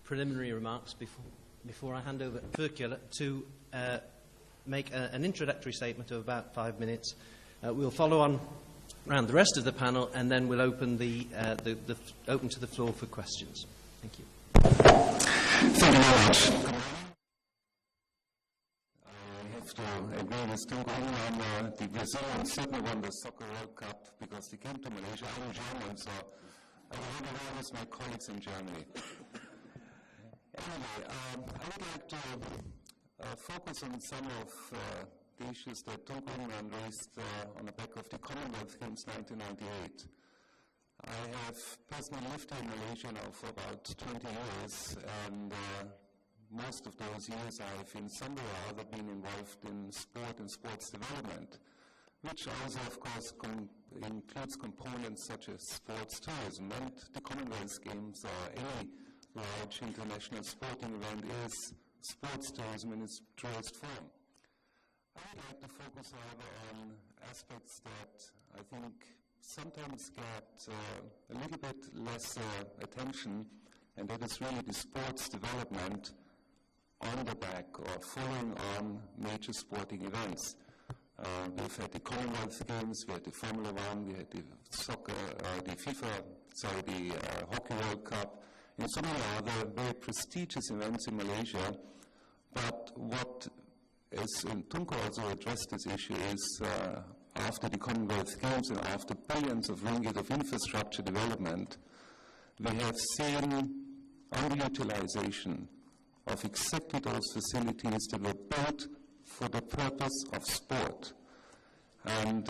preliminary remarks before I hand over to Furkula to make an introductory statement of about 5 minutes. We'll follow on around the rest of the panel, and then we'll open open to the floor for questions. Thank you. Thank you very much. I have to agree with Tungo on the Brazilians certainly won the Soccer World Cup because they came to Malaysia. I'm German, so I will have around with my colleagues in Germany. Anyway, I would like to focus on some of the issues that Tungo raised on the back of the Commonwealth Games 1998. I have personally lived in Malaysia now for about 20 years, and most of those years I've in some way or other been involved in sport and sports development, which also, of course, includes components such as sports tourism. And the Commonwealth Games or any large international sporting event is sports tourism in its truest form. I would like to focus, however, on aspects that I think sometimes get a little bit less attention, and that is really the sports development on the back or following on major sporting events. We've had the Commonwealth Games, we had the Formula One, we had the Hockey World Cup, and so many other very prestigious events in Malaysia. But what, as Tunko also addressed this issue, is after the Commonwealth Games and after billions of ringgit of infrastructure development, we have seen underutilization of exactly those facilities that were built for the purpose of sport. And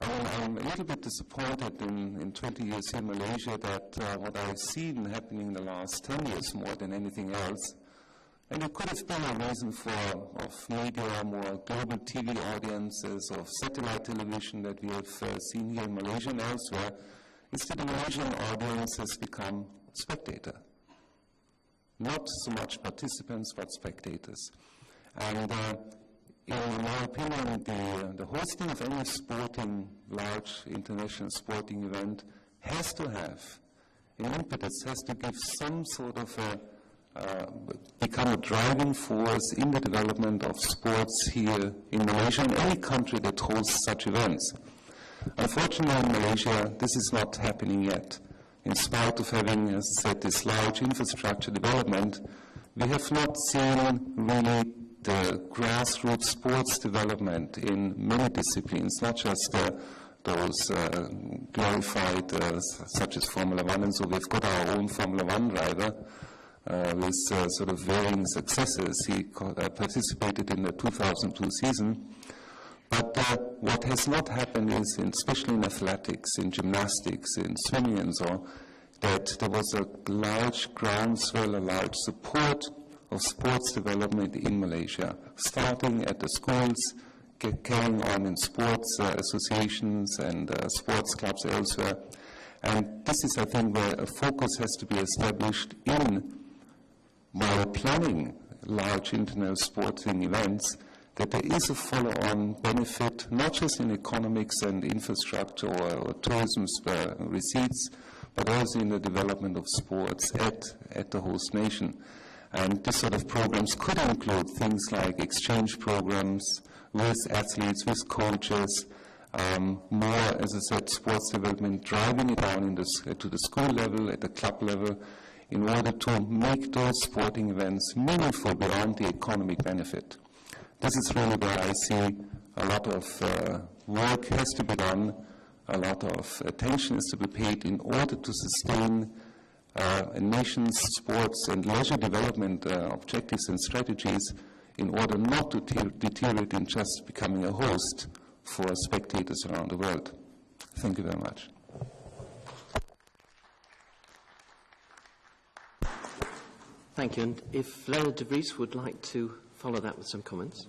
I'm a little bit disappointed in 20 years in Malaysia that what I've seen happening in the last 10 years more than anything else, and it could have been a reason of media, more global TV audiences, of satellite television that we have seen here in Malaysia and elsewhere, is that the Malaysian audience has become spectator. Not so much participants, but spectators. And in my opinion, the hosting of any large international sporting event has to have an impetus, has to give some sort of become a driving force in the development of sports here in Malaysia and any country that hosts such events. Unfortunately, in Malaysia, this is not happening yet. In spite of having, as I said, this large infrastructure development, we have not seen really the grassroots sports development in many disciplines, not just those glorified, such as Formula One, and so we've got our own Formula One driver with sort of varying successes. He participated in the 2002 season. But what has not happened is, especially in athletics, in gymnastics, in swimming and so on, that there was a large groundswell, a large support of sports development in Malaysia, starting at the schools, carrying on in sports associations and sports clubs elsewhere. And this is, I think, where a focus has to be established while planning large international sporting events, that there is a follow-on benefit, not just in economics and infrastructure or tourism receipts, but also in the development of sports at the host nation. And this sort of programs could include things like exchange programs with athletes, with coaches, more, as I said, sports development, driving it down to the school level, at the club level, in order to make those sporting events meaningful beyond the economic benefit. This is really where I see a lot of work has to be done, a lot of attention is to be paid in order to sustain a nation's sports and leisure development objectives and strategies, in order not to deteriorate in just becoming a host for spectators around the world. Thank you very much. Thank you. And if Leonard de Vries would like to follow that with some comments.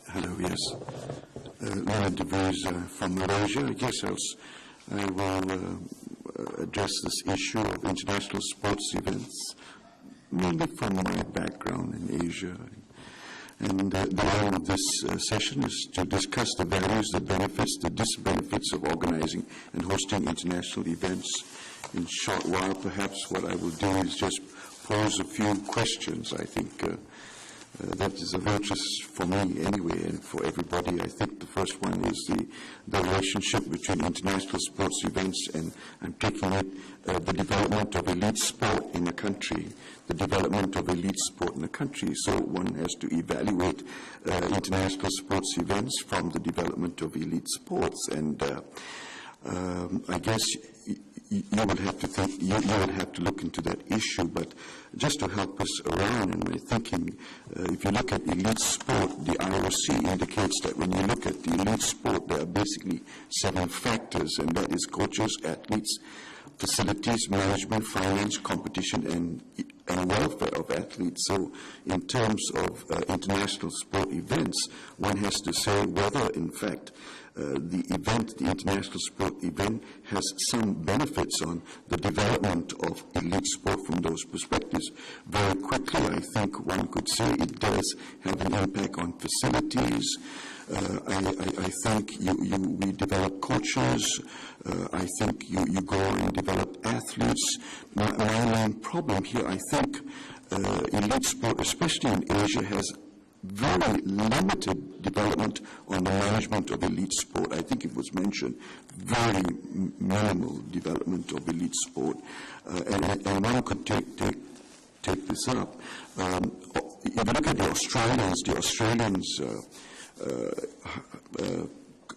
Hello, yes. Leonard de Vries from Malaysia. I guess I will address this issue of international sports events, mainly from my background in Asia. And the aim of this session is to discuss the values, the benefits, the disadvantages of organizing and hosting international events. In short while, perhaps what I will do is just pose a few questions. I think that is of interest for me anyway, and for everybody. I think the first one is the relationship between international sports events and I'm taking it the development of elite sport in a country, the development of elite sport in a country. So one has to evaluate international sports events from the development of elite sports, and I guess you would have to think, you would have to look into that issue. But just to help us around in my thinking, if you look at elite sport, the IOC indicates that when you look at the elite sport, there are basically 7 factors, and that is coaches, athletes, facilities, management, finance, competition, and welfare of athletes. So in terms of international sport events, one has to say whether, in fact, the international sport event, has some benefits on the development of elite sport from those perspectives. Very quickly, I think one could say it does have an impact on facilities. I think we develop coaches. I think you go and develop athletes. My main problem here, I think, elite sport, especially in Asia, has very limited development on the management of elite sport. I think it was mentioned, very minimal development of elite sport. And one could take this up. If you look at the Australians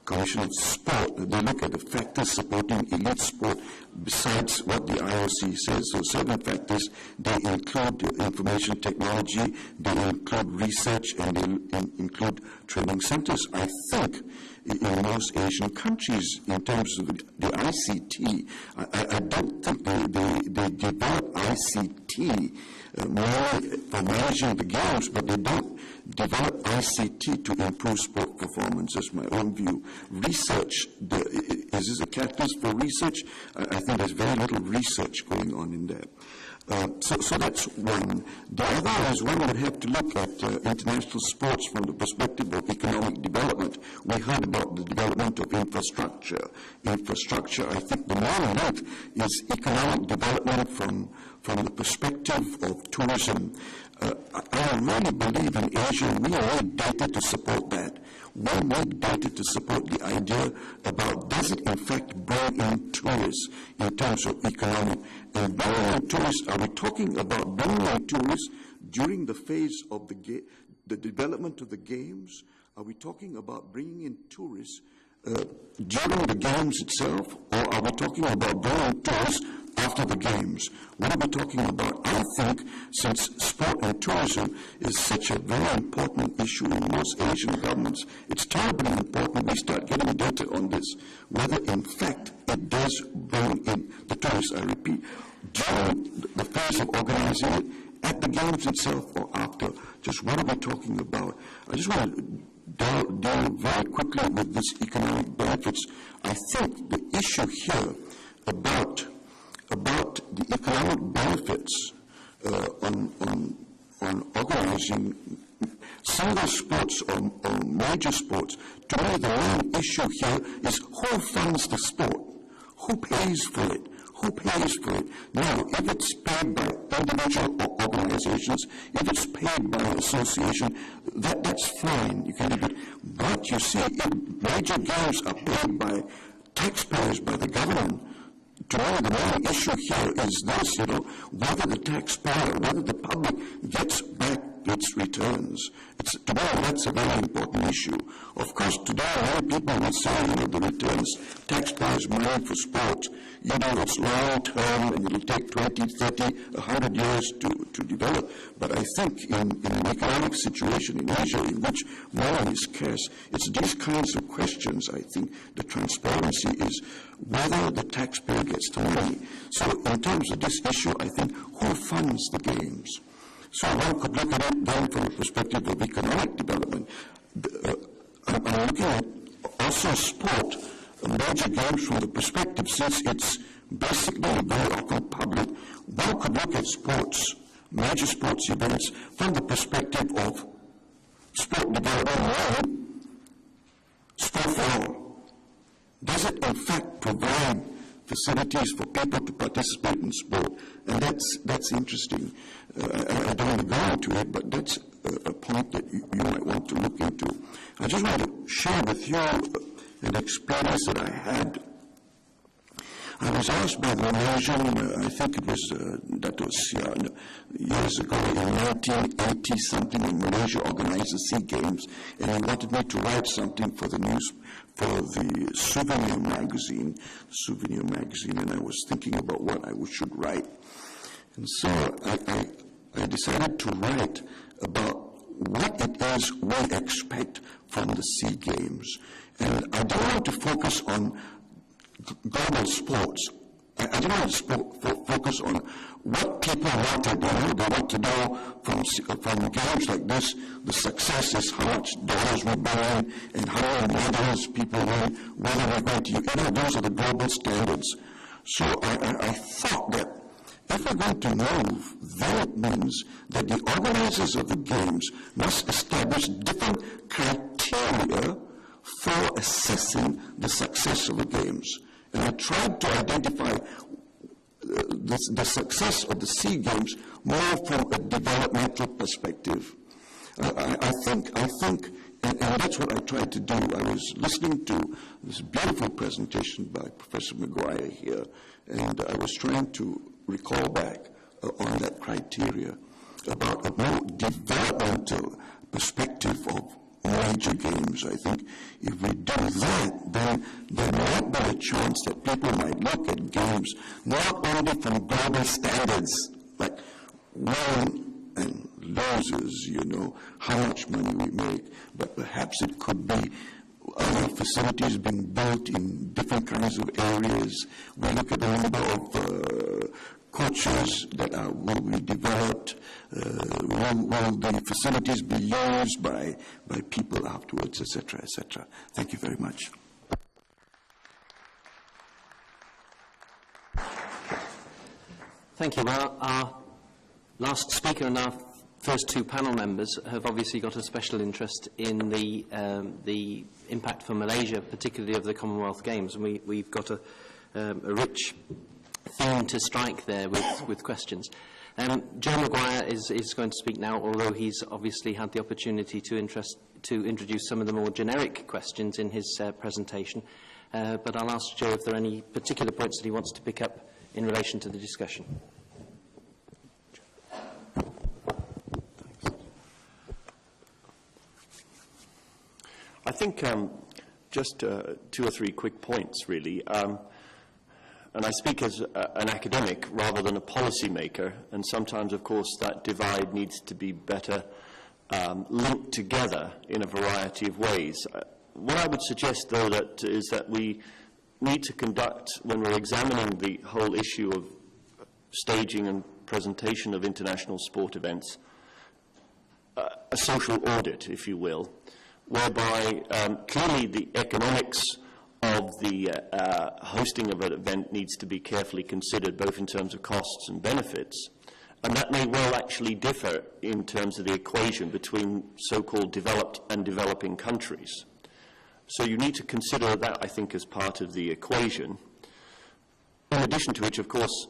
Commission of Sport, they look at the factors supporting elite sport besides what the IOC says. So 7 factors, they include information technology, they include research, and they include training centers. I think in most Asian countries, in terms of the ICT, I don't think they develop ICT more for managing the games, but they don't develop ICT to improve sport performance, is my own view. Research, is this a catalyst for research? I think there's very little research going on in there. So that's one. The other is one would have to look at international sports from the perspective of economic development. We heard about the development of infrastructure. Infrastructure, I think the more linked is economic development from the perspective of tourism. I really believe in Asia we need data to support that. We need data to support the idea about does it in fact bring in tourists in terms of economic. And bringing in tourists, are we talking about bringing in tourists during the phase of the development of the games? Are we talking about bringing in tourists during the games itself, or are we talking about bringing in tourists after the games? What are we talking about? I think since sport and tourism is such a very important issue in most Asian governments, it's terribly important we start getting data on this, whether in fact it does bring in the tourists, I repeat, during the phase of organizing it, at the games itself or after. Just what are we talking about? I just want to deal very quickly with this economic benefits. I think the issue here about the economic benefits on organizing single sports or major sports, to me the main issue here is who funds the sport, who pays for it. Who pays for it? Now, if it's paid by individual organizations, if it's paid by an association, that's fine. You can do it. But you see, if major games are paid by taxpayers, by the government, to me, the main issue here is this, whether the taxpayer, whether the public gets back its returns. To me, that's a very important issue. Of course, today, many people will say, the returns, taxpayers' money for sport, it's long term and it'll take 20, 30, 100 years to develop. But I think in an economic situation in Asia in which money is scarce, it's these kinds of questions, I think, the transparency is whether the taxpayer gets the money. So in terms of this issue, I think, who funds the games? So one could look at it then from the perspective of economic development. I'm looking at also sport major games from the perspective, since it's basically very often public, one could look at sports, major sports events, from the perspective of sport development, sport for all. Does it in fact provide facilities for people to participate in sport? And that's interesting. I don't want to go into it, but that's a point that you might want to look into. I just want to share with you an experience that I had. I was asked by the Malaysian, I think it was, that was years ago, in 1980 something, when Malaysia organized the SEA Games, and he wanted me to write something for the news, for the Souvenir magazine, and I was thinking about what I should write. And so I decided to write about what it is we expect from the SEA Games. And I don't want to focus on global sports. I don't want to focus on what people want to do. They want to know from games like this, the success is how much dollars we bring in and how many medals people win, whether we're going to, those are the global standards. So I thought that if we're going to move, then it means that the organizers of the games must establish different criteria for assessing the success of the games. And I tried to identify the success of the SEA Games more from a developmental perspective. I think, and that's what I tried to do. I was listening to this beautiful presentation by Professor Maguire here, and I was trying to recall back on that criteria about a more developmental perspective of major games. I think if we do that, then there might be a chance that people might look at games not only from global standards, like win and losers, how much money we make, but perhaps it could be other facilities being built in different kinds of areas. We look at the number of coaches that will be developed, will the facilities be used by people afterwards, etc., etc. Thank you very much. Thank you. Well, our last speaker and our first two panel members have obviously got a special interest in the impact for Malaysia, particularly of the Commonwealth Games, and we've got a rich theme to strike there with questions. Joe Maguire is going to speak now, although he's obviously had the opportunity to introduce some of the more generic questions in his presentation. But I'll ask Joe if there are any particular points that he wants to pick up in relation to the discussion. I think just 2 or 3 quick points, really. And I speak as an academic rather than a policy maker, and sometimes, of course, that divide needs to be better linked together in a variety of ways. What I would suggest, though, is that we need to conduct, when we're examining the whole issue of staging and presentation of international sport events, a social audit, if you will, whereby clearly the economics of the hosting of an event needs to be carefully considered, both in terms of costs and benefits. And that may well actually differ in terms of the equation between so-called developed and developing countries. So you need to consider that, I think, as part of the equation. In addition to which, of course,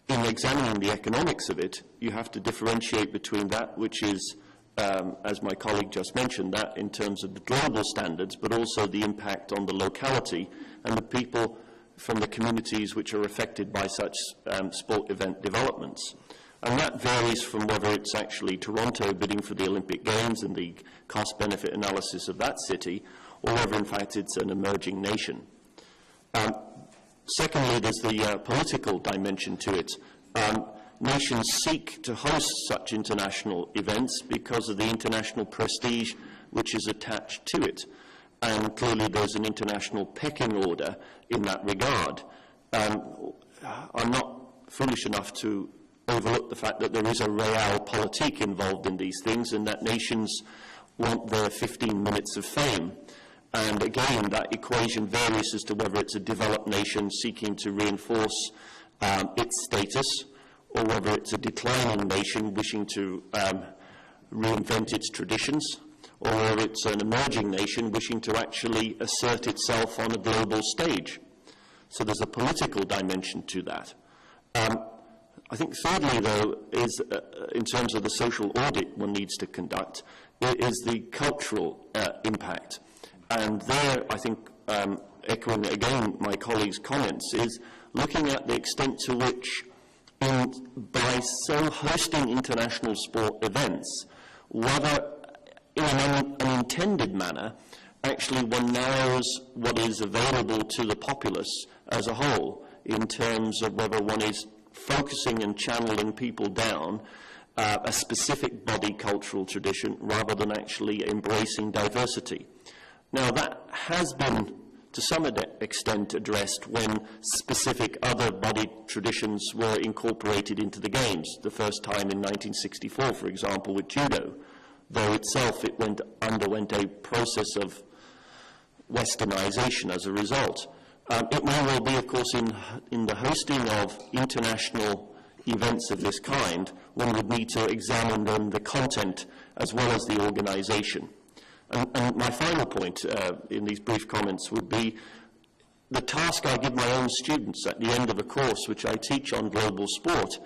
in examining the economics of it, you have to differentiate between that which is, as my colleague just mentioned, that in terms of the global standards, but also the impact on the locality and the people from the communities which are affected by such sport event developments. And that varies from whether it's actually Toronto bidding for the Olympic Games and the cost-benefit analysis of that city, or whether in fact it's an emerging nation. Secondly, there's the political dimension to it. Nations seek to host such international events because of the international prestige which is attached to it. And clearly there's an international pecking order in that regard. I'm not foolish enough to overlook the fact that there is a realpolitik involved in these things, and that nations want their 15 minutes of fame. And again, that equation varies as to whether it's a developed nation seeking to reinforce its status, or whether it's a declining nation wishing to reinvent its traditions, or whether it's an emerging nation wishing to actually assert itself on a global stage. So there's a political dimension to that. I think thirdly, though, is in terms of the social audit one needs to conduct, is the cultural impact. And there, I think, echoing again my colleague's comments, is looking at the extent to which, by so hosting international sport events, whether in an unintended manner, actually one narrows what is available to the populace as a whole, in terms of whether one is focusing and channeling people down a specific body cultural tradition rather than actually embracing diversity. Now, that has been to some extent addressed when specific other body traditions were incorporated into the games, the first time in 1964, for example, with judo, though itself it underwent a process of westernization as a result. It may well be, of course, in the hosting of international events of this kind, one would need to examine then the content as well as the organization. And my final point in these brief comments would be the task I give my own students at the end of a course which I teach on global sport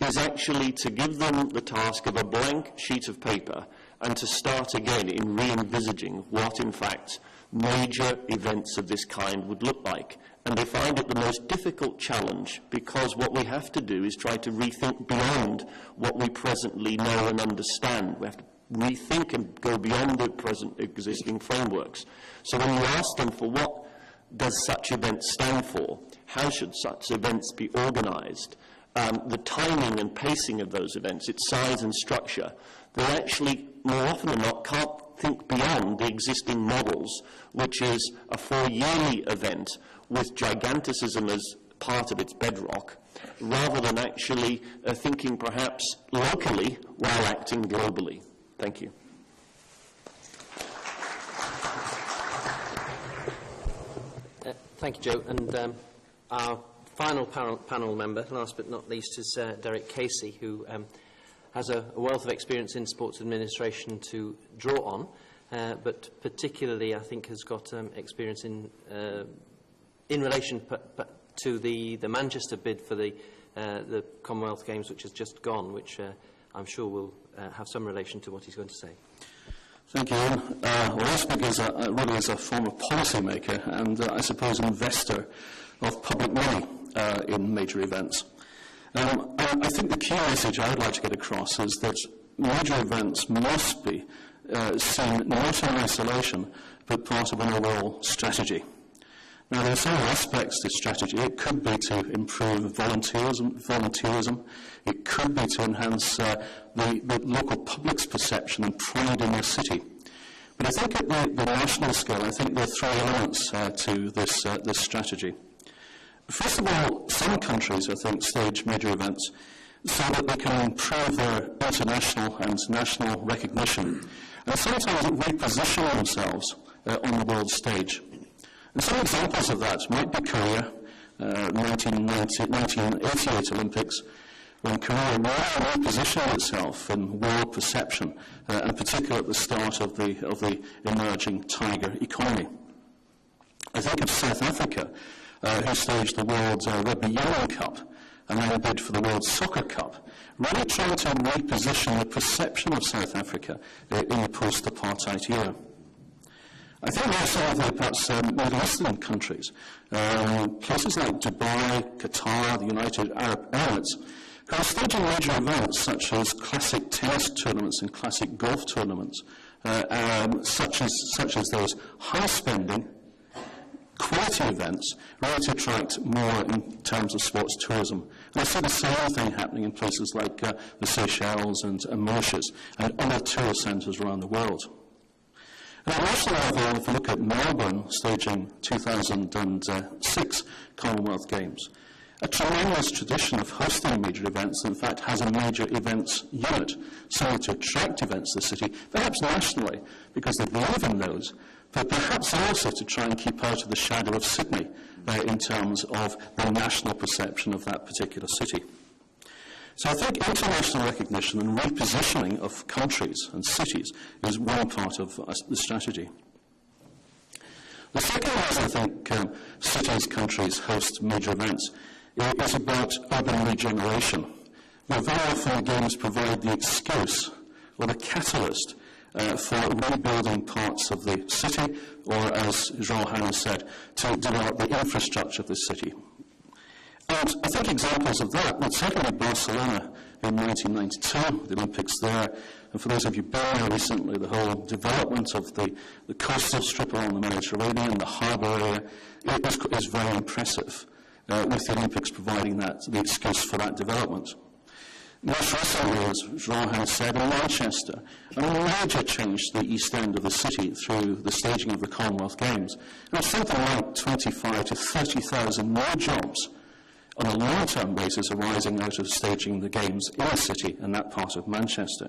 is actually to give them the task of a blank sheet of paper and to start again in re-envisaging what, in fact, major events of this kind would look like. And they find it the most difficult challenge because what we have to do is try to rethink beyond what we presently know and understand. We have to rethink and go beyond the present existing frameworks. So when you ask them for what does such events stand for, how should such events be organized, the timing and pacing of those events, its size and structure, they actually, more often than not, can't think beyond the existing models, which is a 4-yearly event with giganticism as part of its bedrock, rather than actually thinking perhaps locally while acting globally. Thank you. Thank you, Joe. And our final panel member, last but not least, is Derek Casey, who has a wealth of experience in sports administration to draw on, but particularly, I think, has got experience in relation to the Manchester bid for the Commonwealth Games, which has just gone, which I'm sure will have some relation to what he's going to say. Thank you, Ian. Well, I speak really as a former policymaker and I suppose investor of public money in major events. I think the key message I would like to get across is that major events must be seen not in isolation, but part of an overall strategy. Now, there are several aspects to strategy. It could be to improve volunteerism. It could be to enhance the local public's perception and pride in their city. But I think at the national scale, I think there are 3 elements to this strategy. First of all, some countries, I think, stage major events so that they can improve their international and national recognition, and sometimes reposition themselves on the world stage. And some examples of that might be Korea, 1988 Olympics, when Korea really repositioned itself in world perception, and particularly at the start of the emerging tiger economy. I think of South Africa, who staged the World Rugby Union Cup and then bid for the World Soccer Cup, really trying to reposition the perception of South Africa in the post-apartheid era. I think there are some of the perhaps Middle Eastern countries, places like Dubai, Qatar, the United Arab Emirates, who are staging major events such as classic tennis tournaments and classic golf tournaments, such as those high-spending, quality events, really to attract more in terms of sports tourism. And I see the same thing happening in places like the Seychelles and Mauritius and other tourist centres around the world. And at national level, if you look at Melbourne staging 2006 Commonwealth Games, a tremendous tradition of hosting major events, in fact, has a major events unit, so to attract events to the city, perhaps nationally, because they believe in those, but perhaps also to try and keep out of the shadow of Sydney in terms of the national perception of that particular city. So I think international recognition and repositioning of countries and cities is one part of the strategy. The second reason I think cities, countries host major events is about urban regeneration, where very often the Games provide the excuse or the catalyst for rebuilding parts of the city, or as Jean Hanna said, to develop the infrastructure of the city. And I think examples of that would certainly be Barcelona in 1992, the Olympics there, and for those of you been there recently, the whole development of the coastal strip along the Mediterranean, the harbour area, is very impressive, with the Olympics providing the excuse for that development. Most recently, as Jean has said, in Manchester, a major change to the east end of the city through the staging of the Commonwealth Games. And something like 25 to 30,000 more jobs on a long-term basis arising out of staging the Games in the city and that part of Manchester.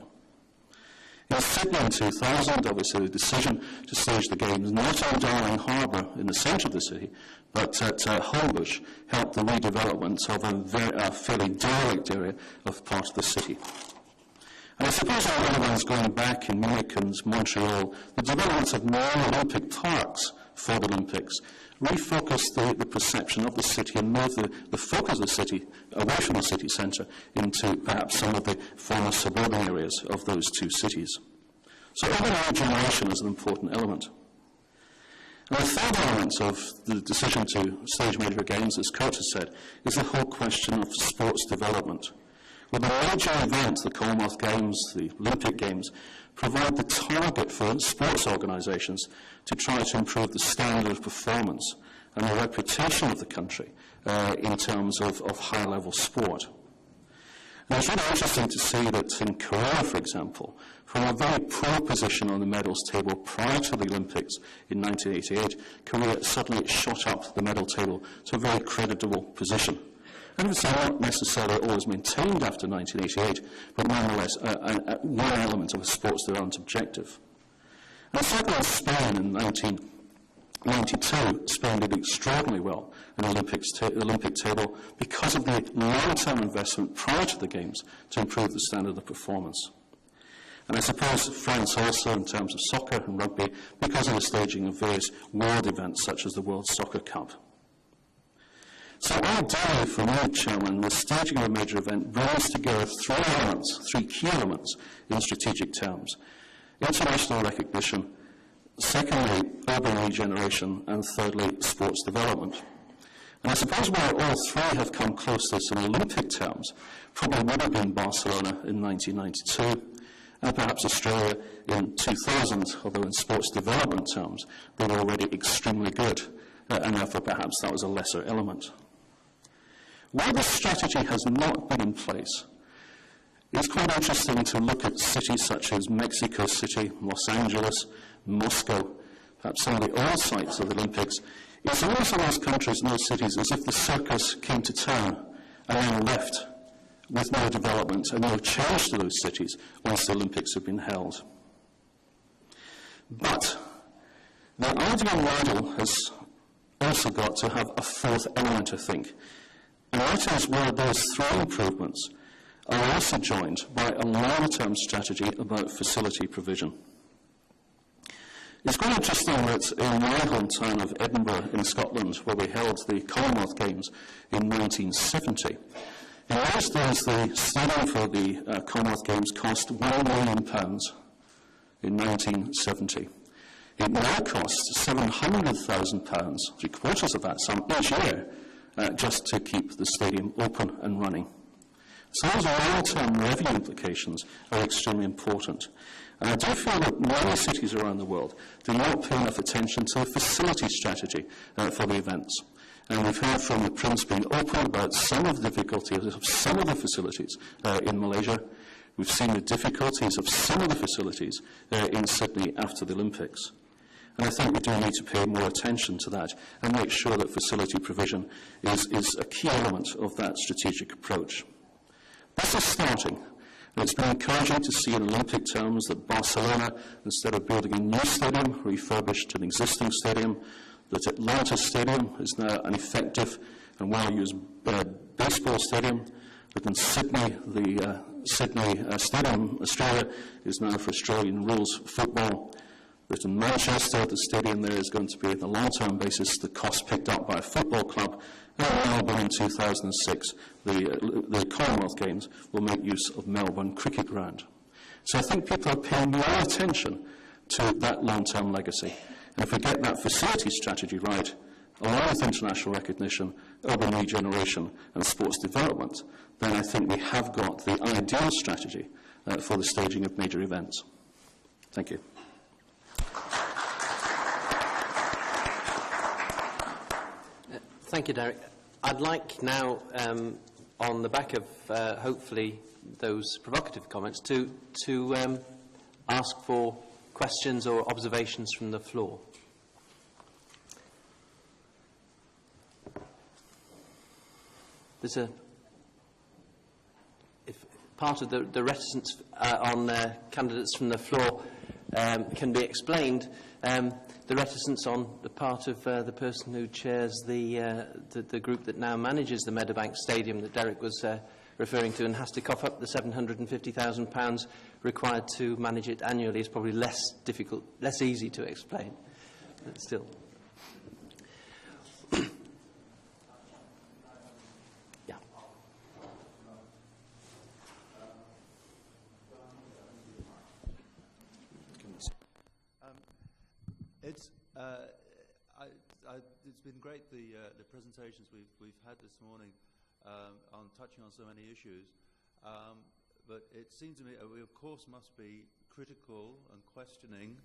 In Sydney in 2000, obviously the decision to stage the Games not on Darling Harbour in the centre of the city, but at Holmbush, helped the redevelopment of a fairly derelict area of part of the city. And I suppose all the other ones going back in Munich and Montreal, the development of more Olympic parks for the Olympics refocused the perception of the city and moved the focus of the city away from the city centre into perhaps some of the former suburban areas of those two cities. So urban regeneration is an important element. And the third element of the decision to stage major games, as Kurt has said, is the whole question of sports development. With the major events, the Commonwealth Games, the Olympic Games, provide the target for sports organisations to try to improve the standard of performance and the reputation of the country in terms of high-level sport. And it's really interesting to see that in Korea, for example, from a very poor position on the medals table prior to the Olympics in 1988, Korea suddenly shot up the medal table to a very creditable position. And it's not necessarily always maintained after 1988, but nonetheless one element of a sports development objective. And second, in Spain in 1992, Spain did extraordinarily well in the Olympic table because of the long-term investment prior to the Games to improve the standard of performance. And I suppose France also, in terms of soccer and rugby, because of the staging of various world events such as the World Soccer Cup. So ideally for me, Chairman, the staging of a major event brings together three key elements in strategic terms. International recognition, secondly, urban regeneration, and thirdly, sports development. And I suppose where all three have come closest in Olympic terms probably would have been Barcelona in 1992, and perhaps Australia in 2000, although in sports development terms, they were already extremely good, and therefore perhaps that was a lesser element. Where this strategy has not been in place, it's quite interesting to look at cities such as Mexico City, Los Angeles, Moscow, perhaps some of the old sites of the Olympics. It's almost in those countries and those cities as if the circus came to town and then left with no development and no change to those cities once the Olympics have been held. But the ideal model has also got to have a fourth element, I think. And that is where those three improvements are also joined by a longer-term strategy about facility provision. It's quite interesting that in my hometown of Edinburgh in Scotland, where we held the Commonwealth Games in 1970, in those days the stadium for the Commonwealth Games cost £1 million in 1970. It now costs £700,000, three-quarters of that sum each year, just to keep the stadium open and running. So those long-term revenue implications are extremely important. And I do feel that many cities around the world do not pay enough attention to the facility strategy for the events. And we've heard from the Prince being open about some of the difficulties of some of the facilities in Malaysia. We've seen the difficulties of some of the facilities in Sydney after the Olympics. And I think we do need to pay more attention to that and make sure that facility provision is a key element of that strategic approach. This is starting, And it's been encouraging to see in Olympic terms that Barcelona, instead of building a new stadium, refurbished an existing stadium, that Atlanta Stadium is now an effective and well-used baseball stadium, that in Sydney, the Sydney Stadium, Australia, is now for Australian rules football, that in Manchester, the stadium there is going to be, on a long-term basis, the cost picked up by a football club, and in Melbourne in 2006, the Commonwealth Games will make use of Melbourne Cricket Ground. So I think people are paying more attention to that long-term legacy. And if we get that facility strategy right, along with international recognition, urban regeneration and sports development, then I think we have got the ideal strategy for the staging of major events. Thank you. Thank you, Derek. I'd like now, on the back of hopefully those provocative comments, to ask for questions or observations from the floor. There's if part of the reticence on candidates from the floor can be explained, the reticence on the part of the person who chairs the group that now manages the Meadowbank Stadium that Derek was referring to and has to cough up the £750,000 required to manage it annually is probably less difficult, less easy to explain, but still. Yeah. It's been great, the presentations we've had this morning on touching on so many issues, but it seems to me we of course must be critical and questioning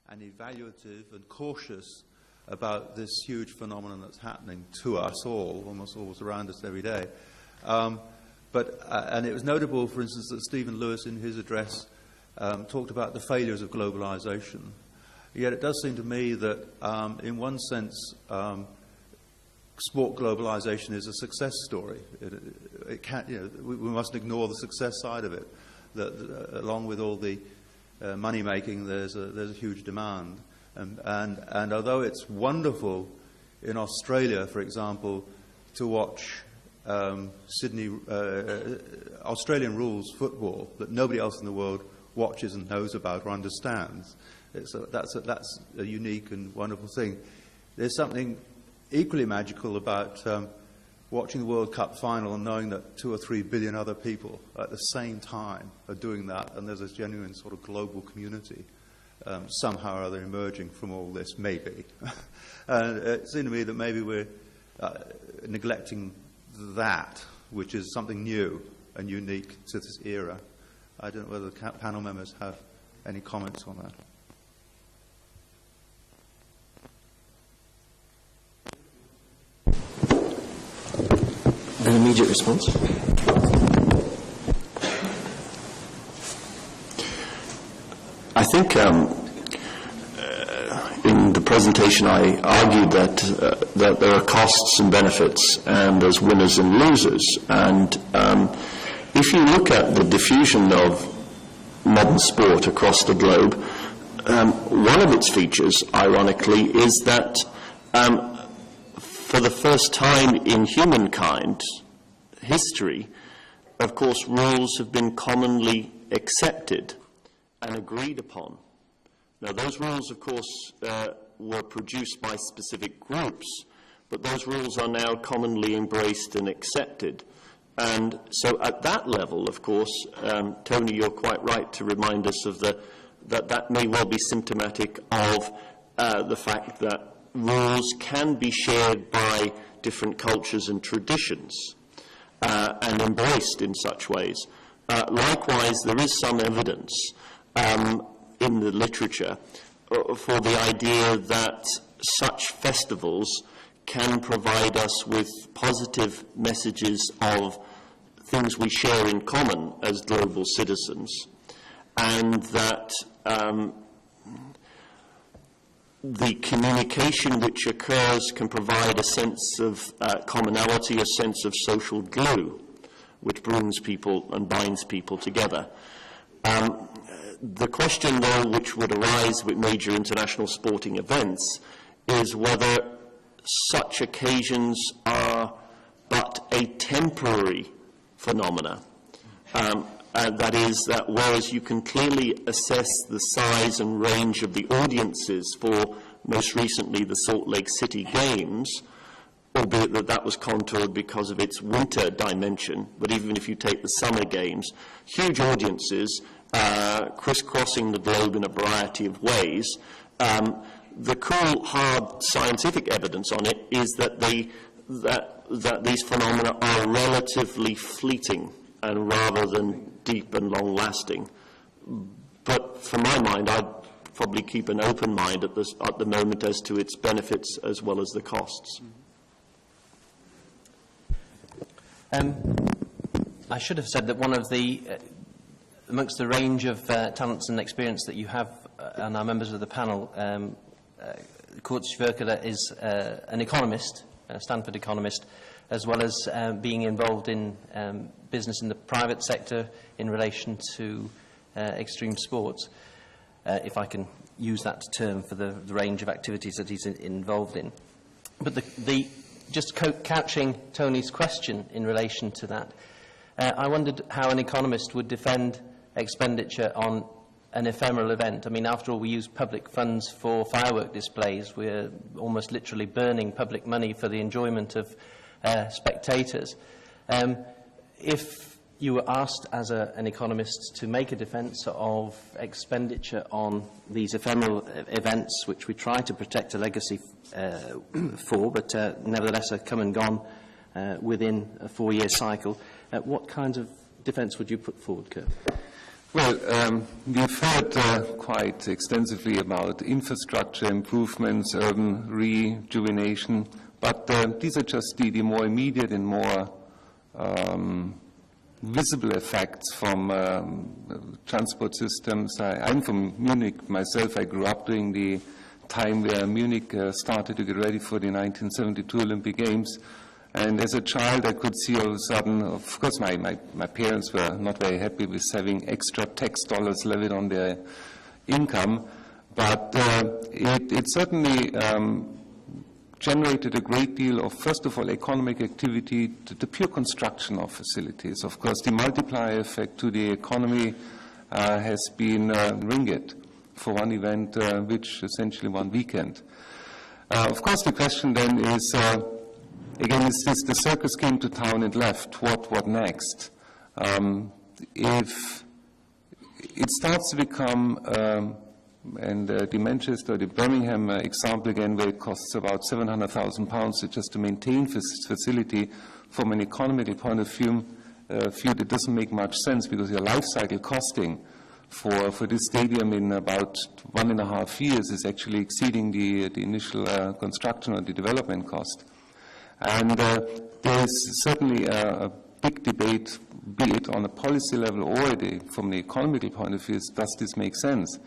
and evaluative and cautious about this huge phenomenon that's happening to us all, almost always around us every day. And it was notable, for instance, that Stephen Lewis in his address talked about the failures of globalization. Yet it does seem to me that, in one sense, sport globalization is a success story. It can't, we mustn't ignore the success side of it. That along with all the money making, there's a huge demand. And although it's wonderful in Australia, for example, to watch Australian rules football that nobody else in the world watches and knows about or understands. That's a unique and wonderful thing. There's something equally magical about watching the World Cup final and knowing that 2 or 3 billion other people at the same time are doing that, and there's a genuine sort of global community somehow or other emerging from all this, maybe. And it seemed to me that maybe we're neglecting that, which is something new and unique to this era. I don't know whether the panel members have any comments on that. An immediate response. I think in the presentation I argued that there are costs and benefits, and there's winners and losers. And if you look at the diffusion of modern sport across the globe, one of its features, ironically, is that for the first time in humankind's history, of course, rules have been commonly accepted and agreed upon. Now, those rules, of course, were produced by specific groups, but those rules are now commonly embraced and accepted. And so at that level, of course, Tony, you're quite right to remind us of that may well be symptomatic of the fact that rules can be shared by different cultures and traditions and embraced in such ways. Likewise, there is some evidence in the literature for the idea that such festivals can provide us with positive messages of things we share in common as global citizens, and that the communication which occurs can provide a sense of commonality, a sense of social glue. which brings people and binds people together. The question, though, which would arise with major international sporting events is whether such occasions are but a temporary phenomena. And that is that whereas you can clearly assess the size and range of the audiences for most recently the Salt Lake City Games, albeit that that was contoured because of its winter dimension, but even if you take the summer games, huge audiences crisscrossing the globe in a variety of ways. The cool, hard scientific evidence on it is that that these phenomena are relatively fleeting and rather than deep and long-lasting. But for my mind, I'd probably keep an open mind at the moment as to its benefits as well as the costs. I should have said that one of the, amongst the range of talents and experience that you have and our members of the panel, Kurt Schwirkele is an economist, a Stanford economist, as well as being involved in business in the private sector in relation to extreme sports, if I can use that term for the range of activities that he's involved in. But just couching Tony's question in relation to that, I wondered how an economist would defend expenditure on an ephemeral event. I mean, after all, we use public funds for firework displays. We're almost literally burning public money for the enjoyment of spectators. If you were asked as an economist to make a defence of expenditure on these ephemeral events, which we try to protect a legacy for, but nevertheless are come and gone within a 4-year cycle, what kind of defence would you put forward, Kurt? Well, we've heard quite extensively about infrastructure improvements, urban rejuvenation, but these are just the more immediate and more visible effects from transport systems. I'm from Munich myself. I grew up during the time where Munich started to get ready for the 1972 Olympic Games. And as a child, I could see all of a sudden, of course, my parents were not very happy with having extra tax dollars levied on their income, but it certainly generated a great deal of, first of all, economic activity, to the pure construction of facilities. Of course, the multiplier effect to the economy has been ringgit for one event, which essentially one weekend. Of course, the question then is, again, is this the circus came to town and left, what next? If it starts to become, and the Manchester, the Birmingham example again, where it costs about £700,000 just to maintain this facility, from an economical point of view, it doesn't make much sense, because your life cycle costing for this stadium in about 1.5 years is actually exceeding the initial construction or the development cost. And there's certainly a big debate, be it on a policy level or from the economical point of view, does this make sense?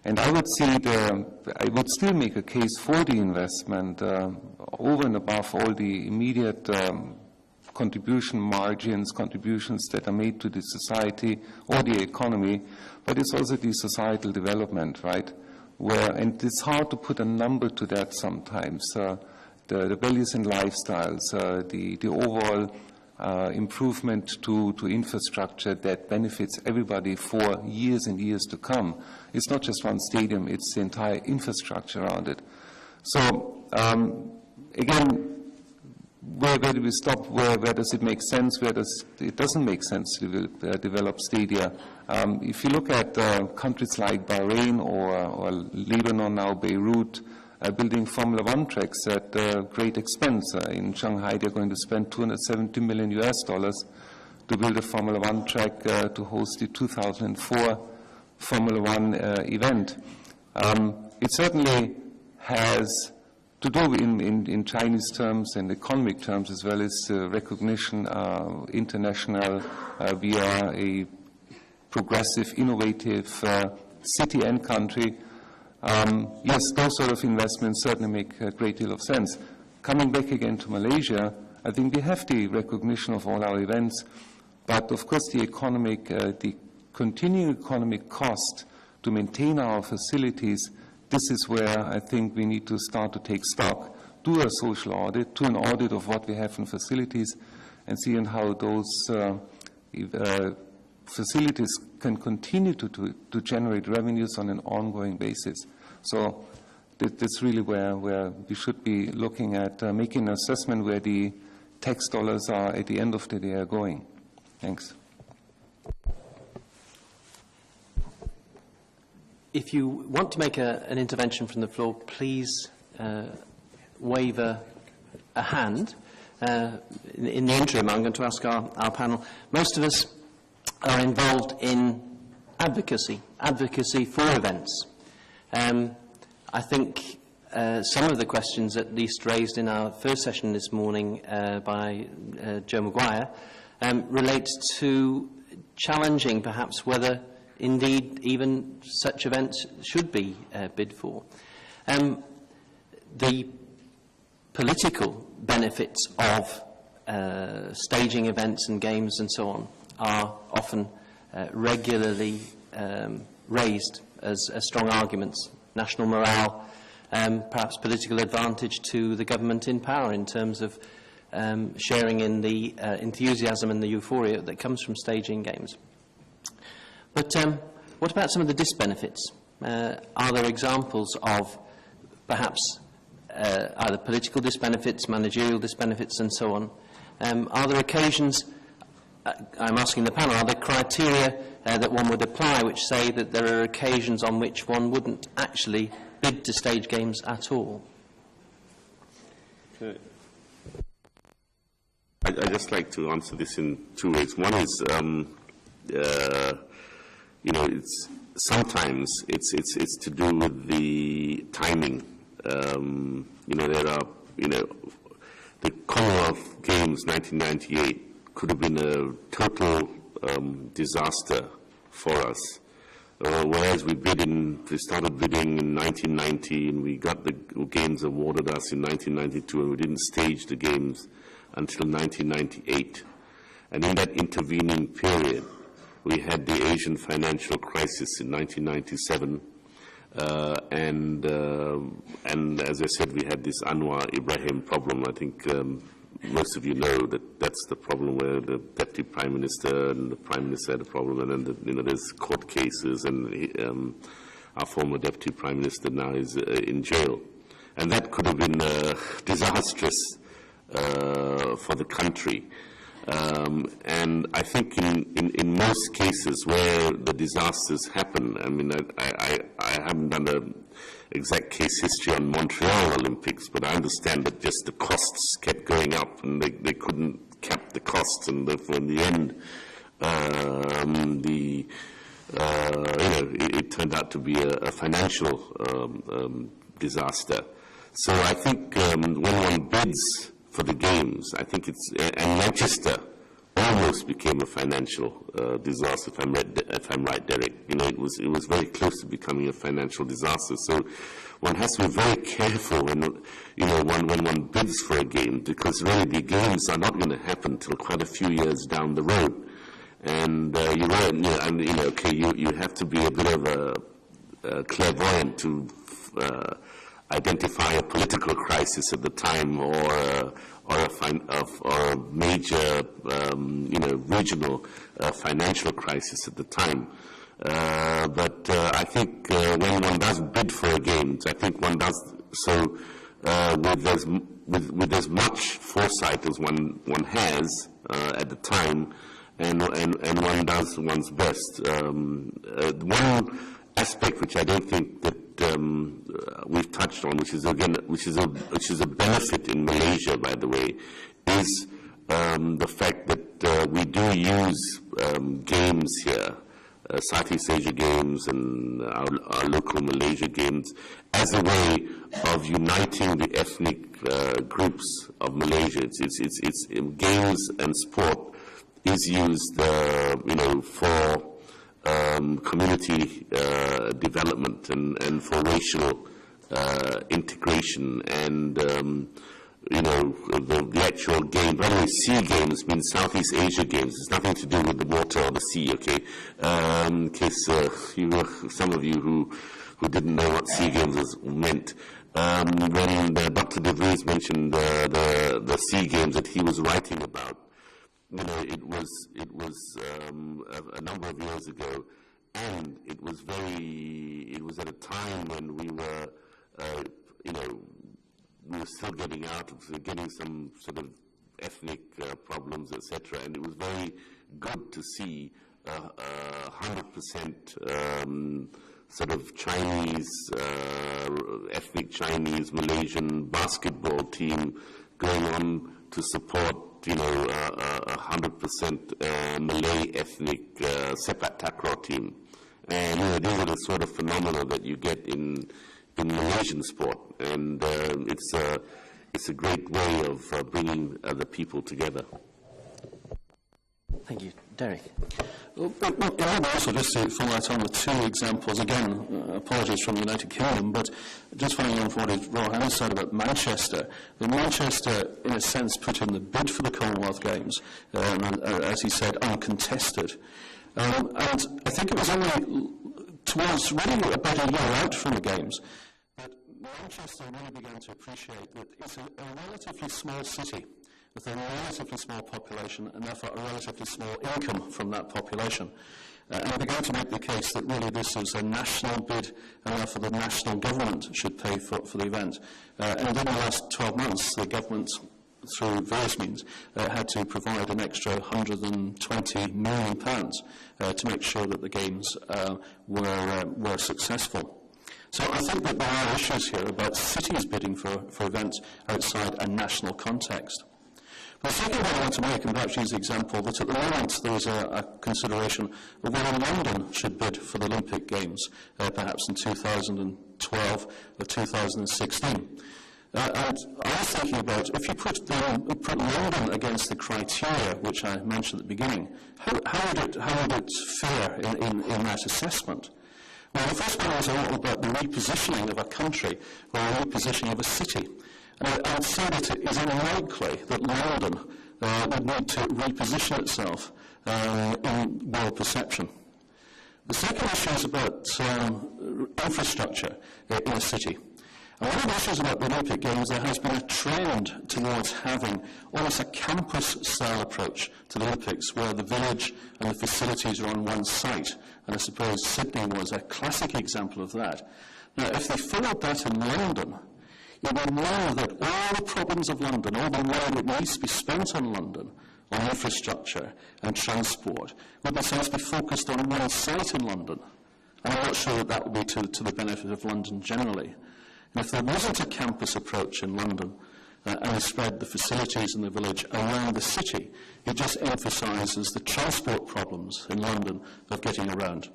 And I would say I would still make a case for the investment over and above all the immediate contribution margins, contributions that are made to the society or the economy, but it's also the societal development, right? And it's hard to put a number to that sometimes. The values and lifestyles, the overall improvement to infrastructure that benefits everybody for years and years to come. It's not just one stadium, it's the entire infrastructure around it. So, again, where do we stop? Where does it make sense? Where it doesn't make sense to develop stadia? If you look at countries like Bahrain or Lebanon now, Beirut, building Formula One tracks at great expense. In Shanghai, they're going to spend $270 million to build a Formula One track to host the 2004 Formula One event. It certainly has to do in Chinese terms and economic terms, as well as recognition international. We are a progressive, innovative city and country. Yes, those sort of investments certainly make a great deal of sense. Coming back again to Malaysia, I think we have the recognition of all our events, But of course the continuing economic cost to maintain our facilities, this is where I think we need to start to take stock, do a social audit, do an audit of what we have in facilities, and see how those facilities can continue to generate revenues on an ongoing basis. So that's really where we should be looking at making an assessment where the tax dollars are at the end of the day are going. Thanks. If you want to make an intervention from the floor, please wave a hand. In the interim, I'm going to ask our panel. Most of us are involved in advocacy for events. I think some of the questions, at least raised in our first session this morning by Joe Maguire, relate to challenging perhaps whether indeed even such events should be bid for. The political benefits of staging events and games and so on are often regularly raised as strong arguments. National morale, perhaps political advantage to the government in power in terms of sharing in the enthusiasm and the euphoria that comes from staging games. But what about some of the disbenefits? Are there examples of perhaps either political disbenefits, managerial disbenefits, and so on? Are there occasions, I'm asking the panel, are there criteria that one would apply which say that there are occasions on which one wouldn't actually bid to stage games at all? Okay. I'd just like to answer this in two ways. One is, sometimes it's to do with the timing. There are, the Commonwealth Games 1998 could have been a total disaster for us. Whereas we started bidding in 1990 and we got the games awarded us in 1992 and we didn't stage the games until 1998. And in that intervening period, we had the Asian financial crisis in 1997. And as I said, we had this Anwar Ibrahim problem. I think most of you know that that's the problem where the Deputy Prime Minister and the Prime Minister had a problem, and then there's court cases, and our former Deputy Prime Minister now is in jail. And that could have been disastrous for the country. And I think in most cases where the disasters happen, I mean, I haven't done an exact case history on Montreal Olympics, but I understand that just the costs kept going up and they couldn't cap the costs, and therefore in the end, it turned out to be a financial disaster. So I think when one bids for the games, I think and Manchester almost became a financial disaster, if I'm right, Derek. It was very close to becoming a financial disaster. So one has to be very careful when one bids for a game, because really the games are not going to happen until quite a few years down the road. And you have to be a bit of a clairvoyant to identify a political crisis at the time, or a major, regional financial crisis at the time. But I think when one does bid for a game, I think one does so with as much foresight as one has at the time, and one does one's best. One aspect which I don't think that we've touched on, which is a benefit in Malaysia, by the way, is the fact that we do use games here, Southeast Asia games and our local Malaysia games, as a way of uniting the ethnic groups of Malaysia. It's games and sport is used, for community development and for racial integration, and the actual game. By the way, SEA Games means Southeast Asia Games. It's nothing to do with the water or the sea, okay? In case some of you who didn't know what SEA Games meant. When Dr. De Vries mentioned the SEA Games that he was writing about, it was a number of years ago, and it was at a time when we were, we were still getting some sort of ethnic problems, etc. And it was very good to see 100% sort of Chinese, ethnic Chinese, Malaysian basketball team going on to support, 100% Malay ethnic sepak takraw team. And these are the sort of phenomena that you get in Malaysian sport, and it's a great way of bringing the people together. Thank you. Derek. Well, also, just to follow that on with two examples, again, apologies from the United Kingdom, but just following on from what Rohan said about Manchester. Manchester, in a sense, put in the bid for the Commonwealth Games, as he said, uncontested. And I think it was only towards really about a year out from the Games that Manchester really began to appreciate that it's a relatively small city with a relatively small population and therefore a relatively small income from that population. And they began to make the case that really this is a national bid and therefore the national government should pay for the event. And in the last 12 months, the government, through various means, had to provide an extra £120 million to make sure that the Games were successful. So I think that there are issues here about cities bidding for events outside a national context. The second point I want to make, and perhaps use the example, that at the moment there is a consideration of whether London should bid for the Olympic Games, perhaps in 2012 or 2016. And I was thinking about, if you put London against the criteria which I mentioned at the beginning, how would it fare in that assessment? Well, the first one was all about the repositioning of a country or a repositioning of a city. And I'd say that it is unlikely that London would need to reposition itself in world perception. The second issue is about infrastructure in a city. And one of the issues about the Olympic Games, there has been a trend towards having almost a campus-style approach to the Olympics, where the village and the facilities are on one site. And I suppose Sydney was a classic example of that. Now, if they followed that in London, you would know that all the problems of London, all the money that needs to be spent on London, on infrastructure and transport, would in a sense be focused on one site in London. And I'm not sure that would be to the benefit of London generally. And if there wasn't a campus approach in London, and they spread the facilities in the village around the city, it just emphasises the transport problems in London of getting around.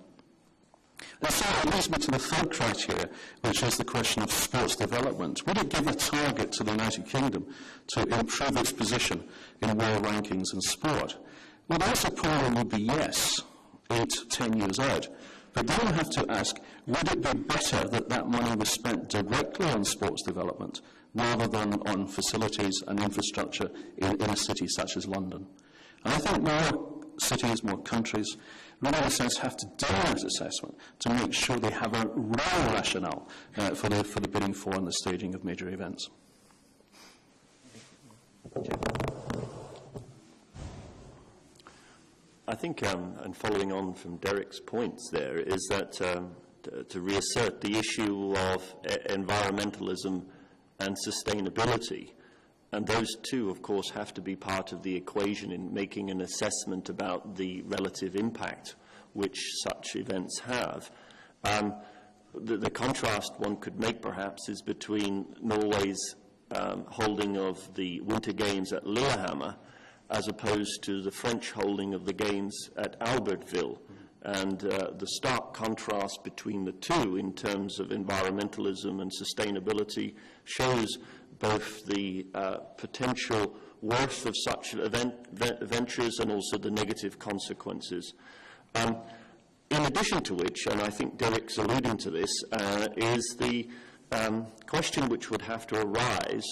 And so it leads me to the third criteria, which is the question of sports development. Would it give a target to the United Kingdom to improve its position in world rankings in sport? Well, the answer probably would be yes, 8-10 years out. But then we have to ask, would it be better that that money was spent directly on sports development rather than on facilities and infrastructure in a city such as London? And I think more cities, more countries, really in a sense have to do that assessment to make sure they have a real rationale for the bidding for and the staging of major events. I think, and following on from Derek's points there, is that to reassert the issue of environmentalism and sustainability. And those two, of course, have to be part of the equation in making an assessment about the relative impact which such events have. The contrast one could make, perhaps, is between Norway's holding of the Winter Games at Lillehammer as opposed to the French holding of the Games at Albertville. And the stark contrast between the two in terms of environmentalism and sustainability shows both the potential worth of such ventures and also the negative consequences. In addition to which, and I think Derek's alluding to this, is the question which would have to arise,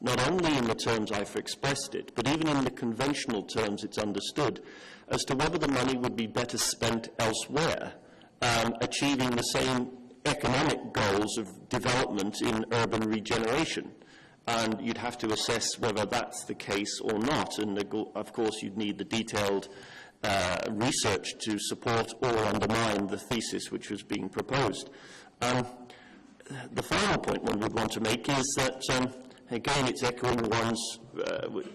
not only in the terms I've expressed it, but even in the conventional terms it's understood, as to whether the money would be better spent elsewhere, achieving the same economic goals of development in urban regeneration. And you'd have to assess whether that's the case or not. And of course, you'd need the detailed research to support or undermine the thesis which was being proposed. The final point one would want to make is that, again, it's echoing one's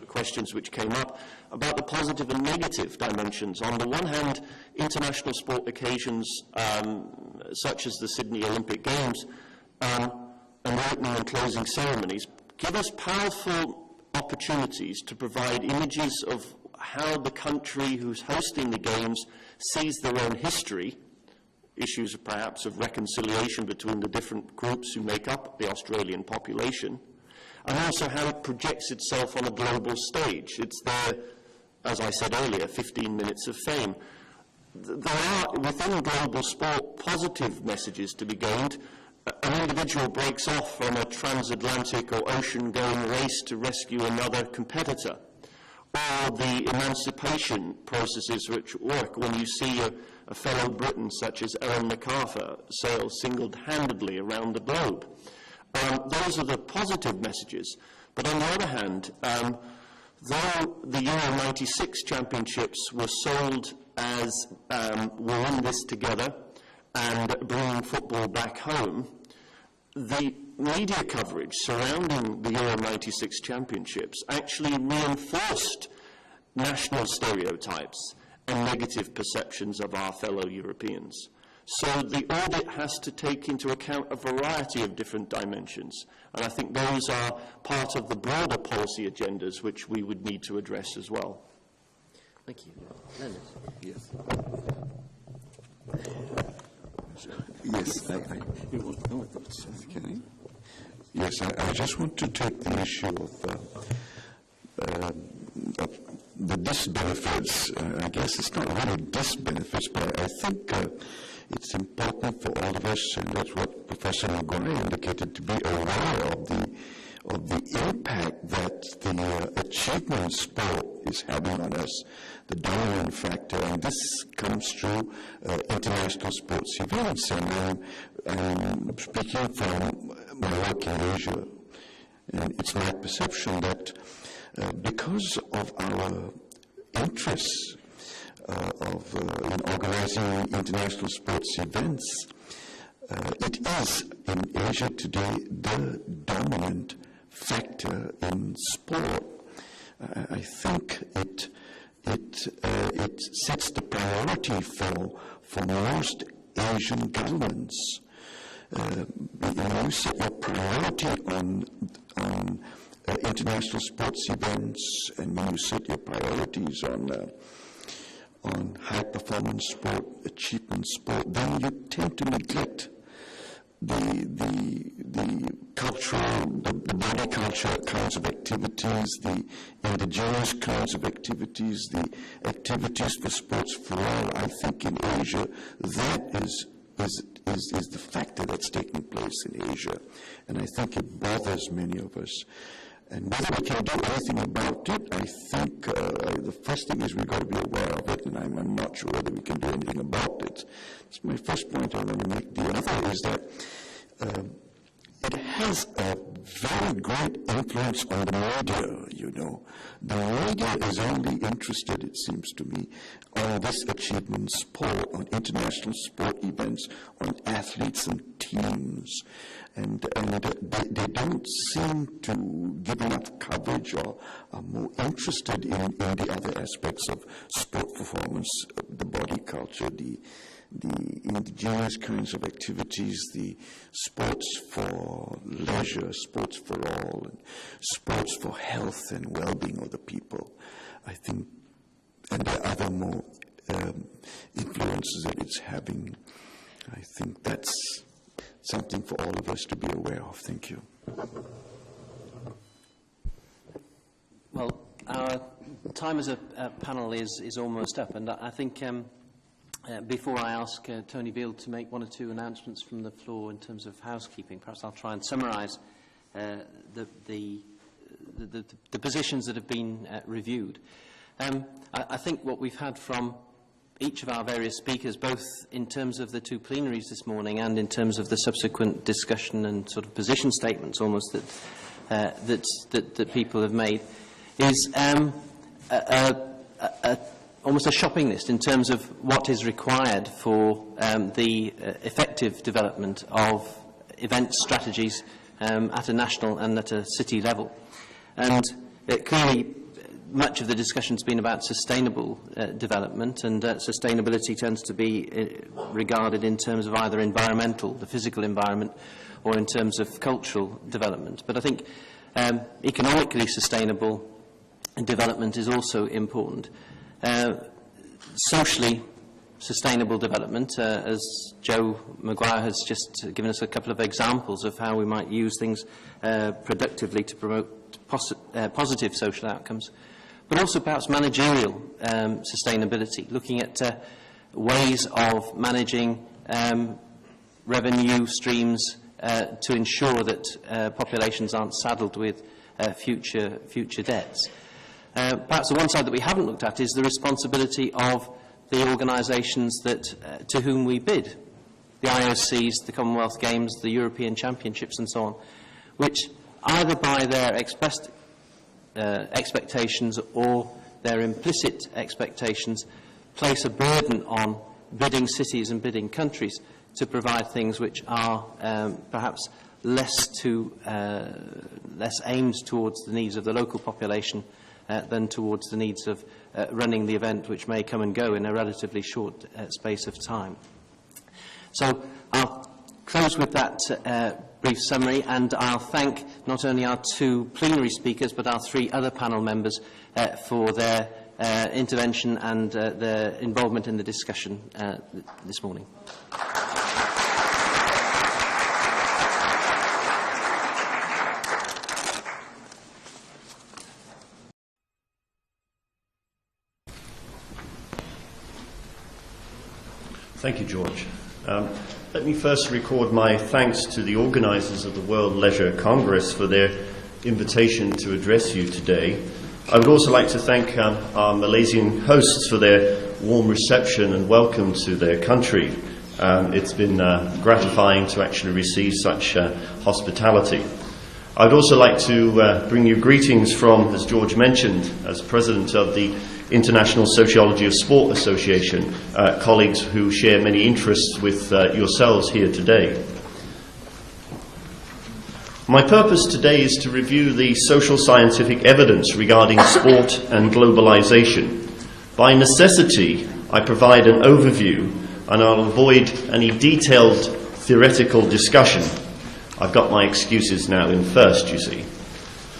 questions which came up about the positive and negative dimensions. On the one hand, international sport occasions such as the Sydney Olympic Games and the opening and closing ceremonies give us powerful opportunities to provide images of how the country who's hosting the Games sees their own history, issues perhaps of reconciliation between the different groups who make up the Australian population, and also how it projects itself on a global stage. It's there, as I said earlier, 15 minutes of fame. There are, within global sport, positive messages to be gained. An individual breaks off from a transatlantic or ocean-going race to rescue another competitor, or the emancipation processes which work when you see a fellow Briton such as Ellen MacArthur sail single-handedly around the globe. Those are the positive messages. But on the other hand, though the Euro 96 championships were sold as we're in this together and bringing football back home, the media coverage surrounding the Euro 96 championships actually reinforced national stereotypes and negative perceptions of our fellow Europeans. So the audit has to take into account a variety of different dimensions, and I think those are part of the broader policy agendas which we would need to address as well. Thank you. Leonard. Yes. Yes, I just want to take the issue of the disbenefits. I guess it's not really disbenefits, but I think it's important for all of us, and that's what Professor Maguire indicated, to be aware of the impact that the achievement sport is having on us, the dominant factor, and this comes through international sports events. And I'm speaking from my work in Asia, and it's my perception that because of our interests in organizing international sports events, it is in Asia today the dominant factor in sport. I think it sets the priority for most Asian governments. When you set your priority on international sports events, and when you set your priorities on high performance sport, achievement sport, then you tend to neglect the cultural, the body culture kinds of activities, the indigenous kinds of activities, the activities for sports for all. I think in Asia, that is the factor that's taking place in Asia. And I think it bothers many of us. And whether we can do anything about it, I think the first thing is we've got to be aware of it, and I'm not sure whether we can do anything about it. That's my first point I want to make. The other is that it has a very great influence on the media, you know. The media is only interested, it seems to me, on this achievement sport, on international sport events, on athletes and teams. And they don't seem to give enough coverage or are more interested in the other aspects of sport performance, the body culture, the indigenous kinds of activities, the sports for leisure, sports for all, and sports for health and well-being of the people. I think, and there are other more influences that it's having. I think that's something for all of us to be aware of. Thank you. Well, our time as a panel is almost up, and I think before I ask Tony Beale to make one or two announcements from the floor in terms of housekeeping, perhaps I'll try and summarise the the positions that have been reviewed. I think what we've had from each of our various speakers, both in terms of the two plenaries this morning and in terms of the subsequent discussion and sort of position statements almost that people have made, is almost a shopping list in terms of what is required for the effective development of event strategies at a national and at a city level. And clearly, much of the discussion has been about sustainable development, and sustainability tends to be regarded in terms of either environmental, the physical environment, or in terms of cultural development. But I think economically sustainable development is also important. Socially sustainable development, as Joe Maguire has just given us a couple of examples of how we might use things productively to promote positive social outcomes, but also perhaps managerial sustainability, looking at ways of managing revenue streams to ensure that populations aren't saddled with future debts. Perhaps the one side that we haven't looked at is the responsibility of the organisations that to whom we bid, the IOCs, the Commonwealth Games, the European Championships and so on, which either by their expressed expectations or their implicit expectations place a burden on bidding cities and bidding countries to provide things which are perhaps less aimed towards the needs of the local population than towards the needs of running the event, which may come and go in a relatively short space of time. So I'll close with that brief summary, and I'll thank not only our two plenary speakers but our three other panel members for their intervention and their involvement in the discussion this morning. Thank you, George. Let me first record my thanks to the organisers of the World Leisure Congress for their invitation to address you today. I would also like to thank our Malaysian hosts for their warm reception and welcome to their country. It's been gratifying to actually receive such hospitality. I would also like to bring you greetings from, as George mentioned, as President of the International Sociology of Sport Association, colleagues who share many interests with yourselves here today. My purpose today is to review the social scientific evidence regarding sport and globalization. By necessity, I provide an overview, and I'll avoid any detailed theoretical discussion. I've got my excuses now in first, you see.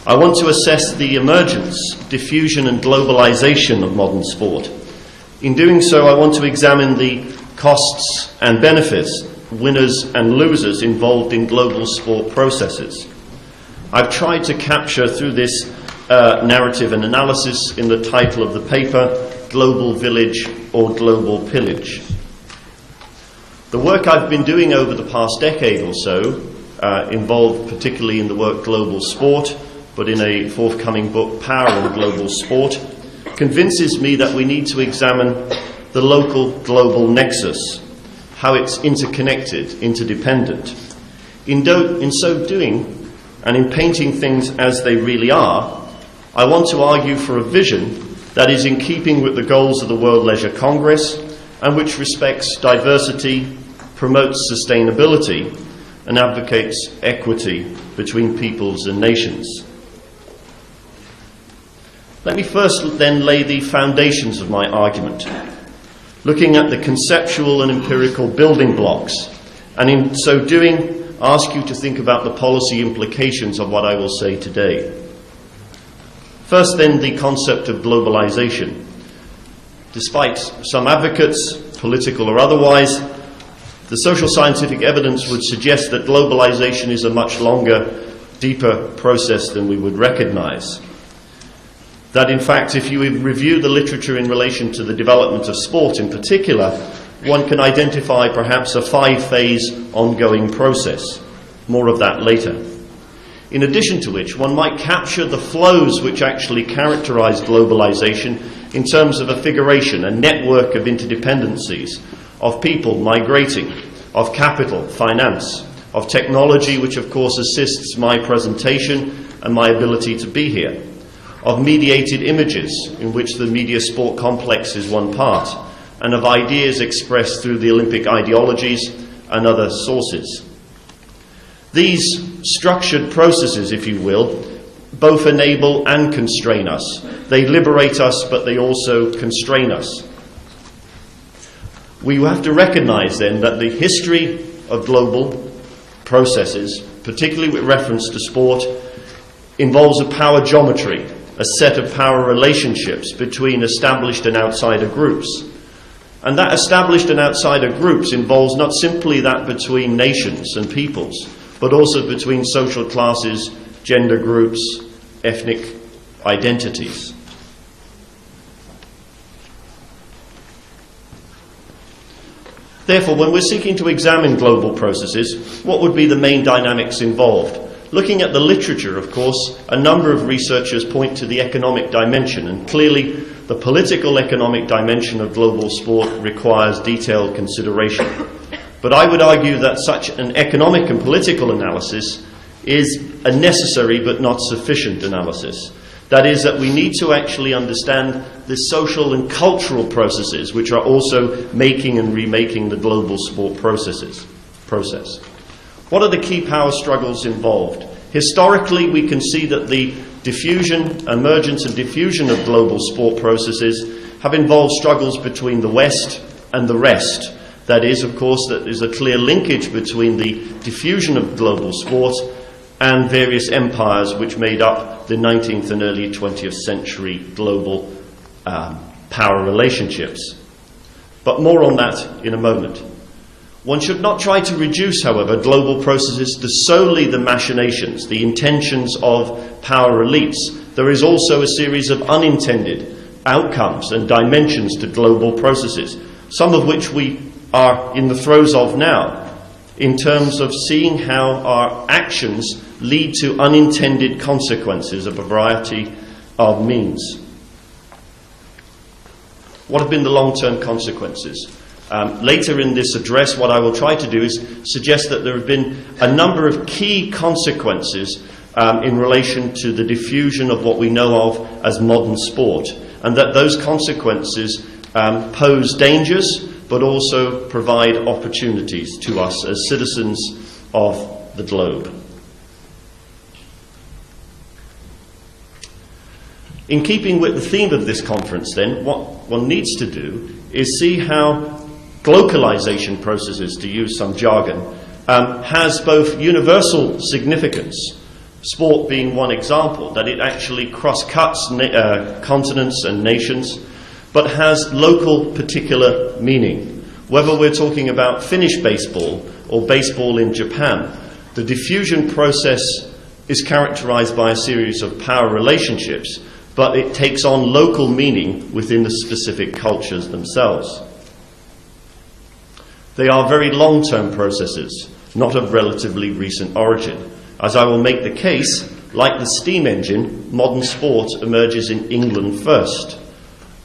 I want to assess the emergence, diffusion and globalization of modern sport. In doing so, I want to examine the costs and benefits, winners and losers involved in global sport processes. I've tried to capture through this narrative and analysis in the title of the paper, Global Village or Global Pillage. The work I've been doing over the past decade or so, involved particularly in the work Global Sport, but in a forthcoming book, Power in Global Sport, convinces me that we need to examine the local-global nexus, how it's interconnected, interdependent. In so doing, and in painting things as they really are, I want to argue for a vision that is in keeping with the goals of the World Leisure Congress and which respects diversity, promotes sustainability, and advocates equity between peoples and nations. Let me first then lay the foundations of my argument, looking at the conceptual and empirical building blocks, and in so doing, ask you to think about the policy implications of what I will say today. First then, the concept of globalization. Despite some advocates, political or otherwise, the social scientific evidence would suggest that globalization is a much longer, deeper process than we would recognize. That in fact, if you review the literature in relation to the development of sport in particular, one can identify perhaps a 5-phase ongoing process. More of that later. In addition to which, one might capture the flows which actually characterize globalization in terms of a figuration, a network of interdependencies, of people migrating, of capital, finance, of technology, which of course assists my presentation and my ability to be here, of mediated images, in which the media sport complex is one part, and of ideas expressed through the Olympic ideologies and other sources. These structured processes, if you will, both enable and constrain us. They liberate us, but they also constrain us. We have to recognize then that the history of global processes, particularly with reference to sport, involves a power geometry, a set of power relationships between established and outsider groups. And that established and outsider groups involves not simply that between nations and peoples, but also between social classes, gender groups, ethnic identities. Therefore, when we're seeking to examine global processes, what would be the main dynamics involved? Looking at the literature, of course, a number of researchers point to the economic dimension, and clearly the political economic dimension of global sport requires detailed consideration. But I would argue that such an economic and political analysis is a necessary but not sufficient analysis. That is, that we need to actually understand the social and cultural processes which are also making and remaking the global sport process. What are the key power struggles involved? Historically, we can see that the emergence and diffusion of global sport processes have involved struggles between the West and the rest. That is, of course, that there's a clear linkage between the diffusion of global sport and various empires which made up the 19th and early 20th century global power relationships. But more on that in a moment. One should not try to reduce, however, global processes to solely the machinations, the intentions of power elites. There is also a series of unintended outcomes and dimensions to global processes, some of which we are in the throes of now, in terms of seeing how our actions lead to unintended consequences of a variety of means. What have been the long-term consequences? Later in this address, what I will try to do is suggest that there have been a number of key consequences in relation to the diffusion of what we know of as modern sport, and that those consequences pose dangers but also provide opportunities to us as citizens of the globe. In keeping with the theme of this conference, then, what one needs to do is see how globalization processes, to use some jargon, has both universal significance, sport being one example, that it actually cross-cuts continents and nations, but has local particular meaning. Whether we're talking about Finnish baseball or baseball in Japan, the diffusion process is characterized by a series of power relationships, but it takes on local meaning within the specific cultures themselves. They are very long-term processes, not of relatively recent origin. As I will make the case, like the steam engine, modern sport emerges in England first.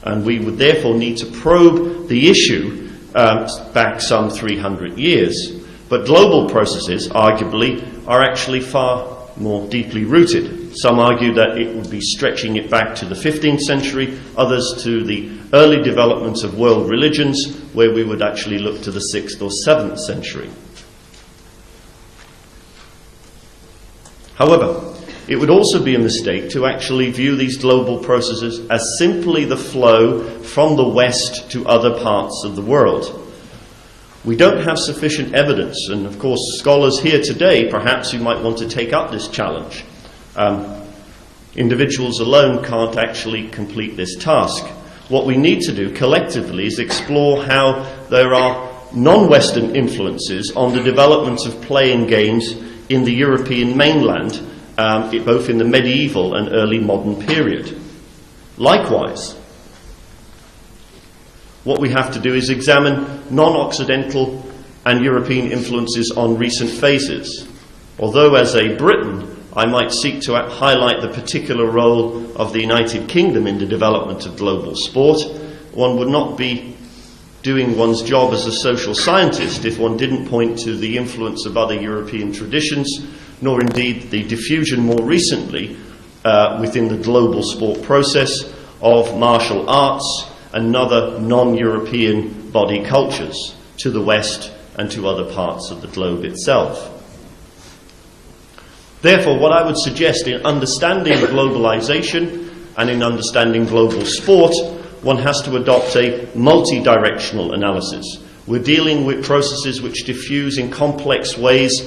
And we would therefore need to probe the issue back some 300 years. But global processes, arguably, are actually far more deeply rooted. Some argue that it would be stretching it back to the 15th century, others to the early developments of world religions, where we would actually look to the 6th or 7th century. However, it would also be a mistake to actually view these global processes as simply the flow from the West to other parts of the world. We don't have sufficient evidence, and of course scholars here today perhaps who might want to take up this challenge. Individuals alone can't actually complete this task. What we need to do collectively is explore how there are non-Western influences on the development of play and games in the European mainland, both in the medieval and early modern period. Likewise, what we have to do is examine non-Occidental and European influences on recent phases. Although as a Briton, I might seek to highlight the particular role of the United Kingdom in the development of global sport, one would not be doing one's job as a social scientist if one didn't point to the influence of other European traditions, nor indeed the diffusion more recently within the global sport process of martial arts and other non-European body cultures to the West and to other parts of the globe itself. Therefore, what I would suggest in understanding globalization and in understanding global sport, one has to adopt a multi-directional analysis. We're dealing with processes which diffuse in complex ways,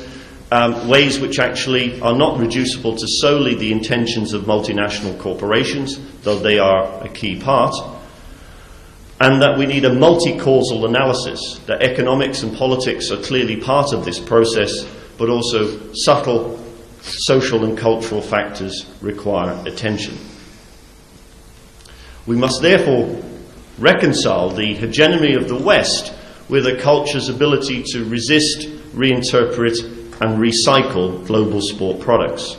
ways which actually are not reducible to solely the intentions of multinational corporations, though they are a key part, and that we need a multi-causal analysis, that economics and politics are clearly part of this process, but also subtle social and cultural factors require attention. We must therefore reconcile the hegemony of the West with a culture's ability to resist, reinterpret and recycle global sport products.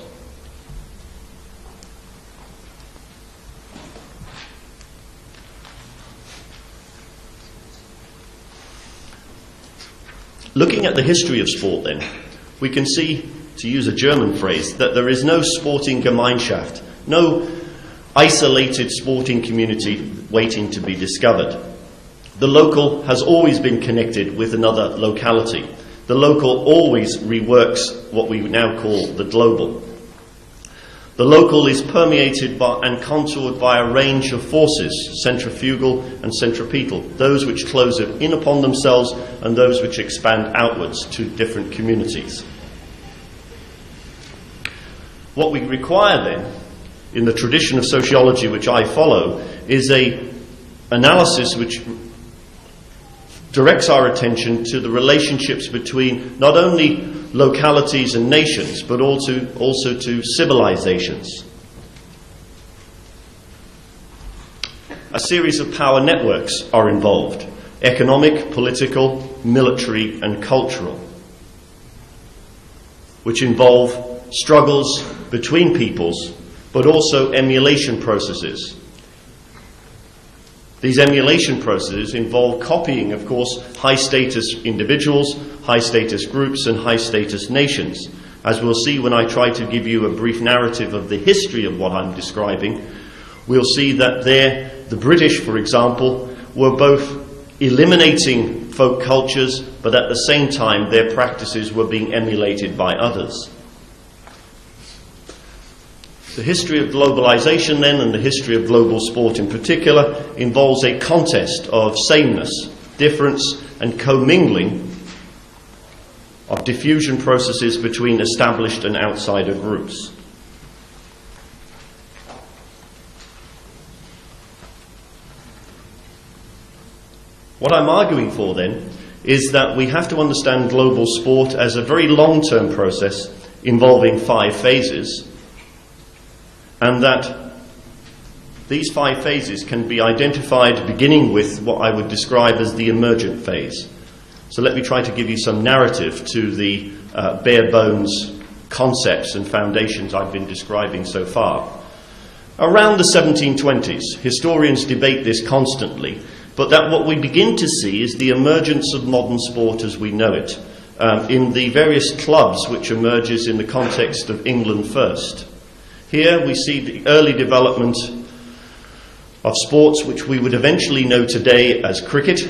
Looking at the history of sport then, we can see, to use a German phrase, that there is no sporting Gemeinschaft, no isolated sporting community waiting to be discovered. The local has always been connected with another locality. The local always reworks what we now call the global. The local is permeated by and contoured by a range of forces, centrifugal and centripetal, those which close in upon themselves and those which expand outwards to different communities. What we require then, in the tradition of sociology which I follow, is an analysis which directs our attention to the relationships between not only localities and nations, but also to civilizations. A series of power networks are involved: economic, political, military, and cultural, which involve struggles between peoples, but also emulation processes. These emulation processes involve copying, of course, high-status individuals, high-status groups, and high-status nations. As we'll see when I try to give you a brief narrative of the history of what I'm describing, we'll see that the British, for example, were both eliminating folk cultures, but at the same time their practices were being emulated by others. The history of globalization then, and the history of global sport in particular, involves a contest of sameness, difference and commingling of diffusion processes between established and outsider groups. What I'm arguing for then is that we have to understand global sport as a very long-term process involving 5 phases, and that these 5 phases can be identified beginning with what I would describe as the emergent phase. So let me try to give you some narrative to the bare bones concepts and foundations I've been describing so far. Around the 1720s, historians debate this constantly, but that what we begin to see is the emergence of modern sport as we know it, in the various clubs which emerges in the context of England first. Here we see the early development of sports which we would eventually know today as cricket,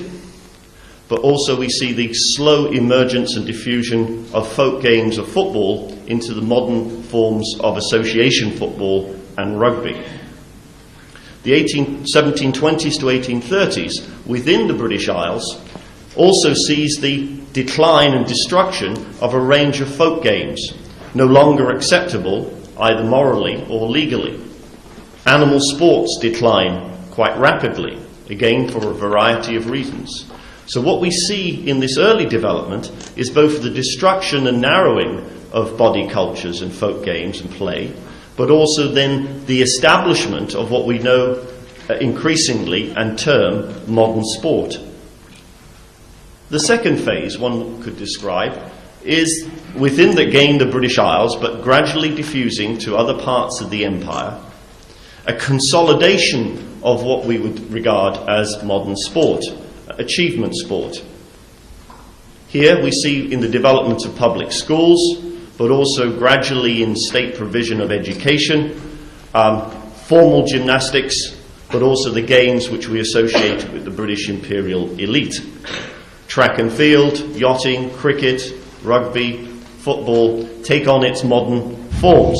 but also we see the slow emergence and diffusion of folk games of football into the modern forms of association football and rugby. The 1720s to 1830s within the British Isles also sees the decline and destruction of a range of folk games, no longer acceptable either morally or legally. Animal sports decline quite rapidly, again for a variety of reasons. So what we see in this early development is both the destruction and narrowing of body cultures and folk games and play, but also then the establishment of what we know increasingly and term modern sport. The second phase one could describe is within the British Isles, but gradually diffusing to other parts of the empire, a consolidation of what we would regard as modern sport, achievement sport. Here we see in the development of public schools, but also gradually in state provision of education, formal gymnastics, but also the games which we associate with the British imperial elite. Track and field, yachting, cricket, rugby, football take on its modern forms,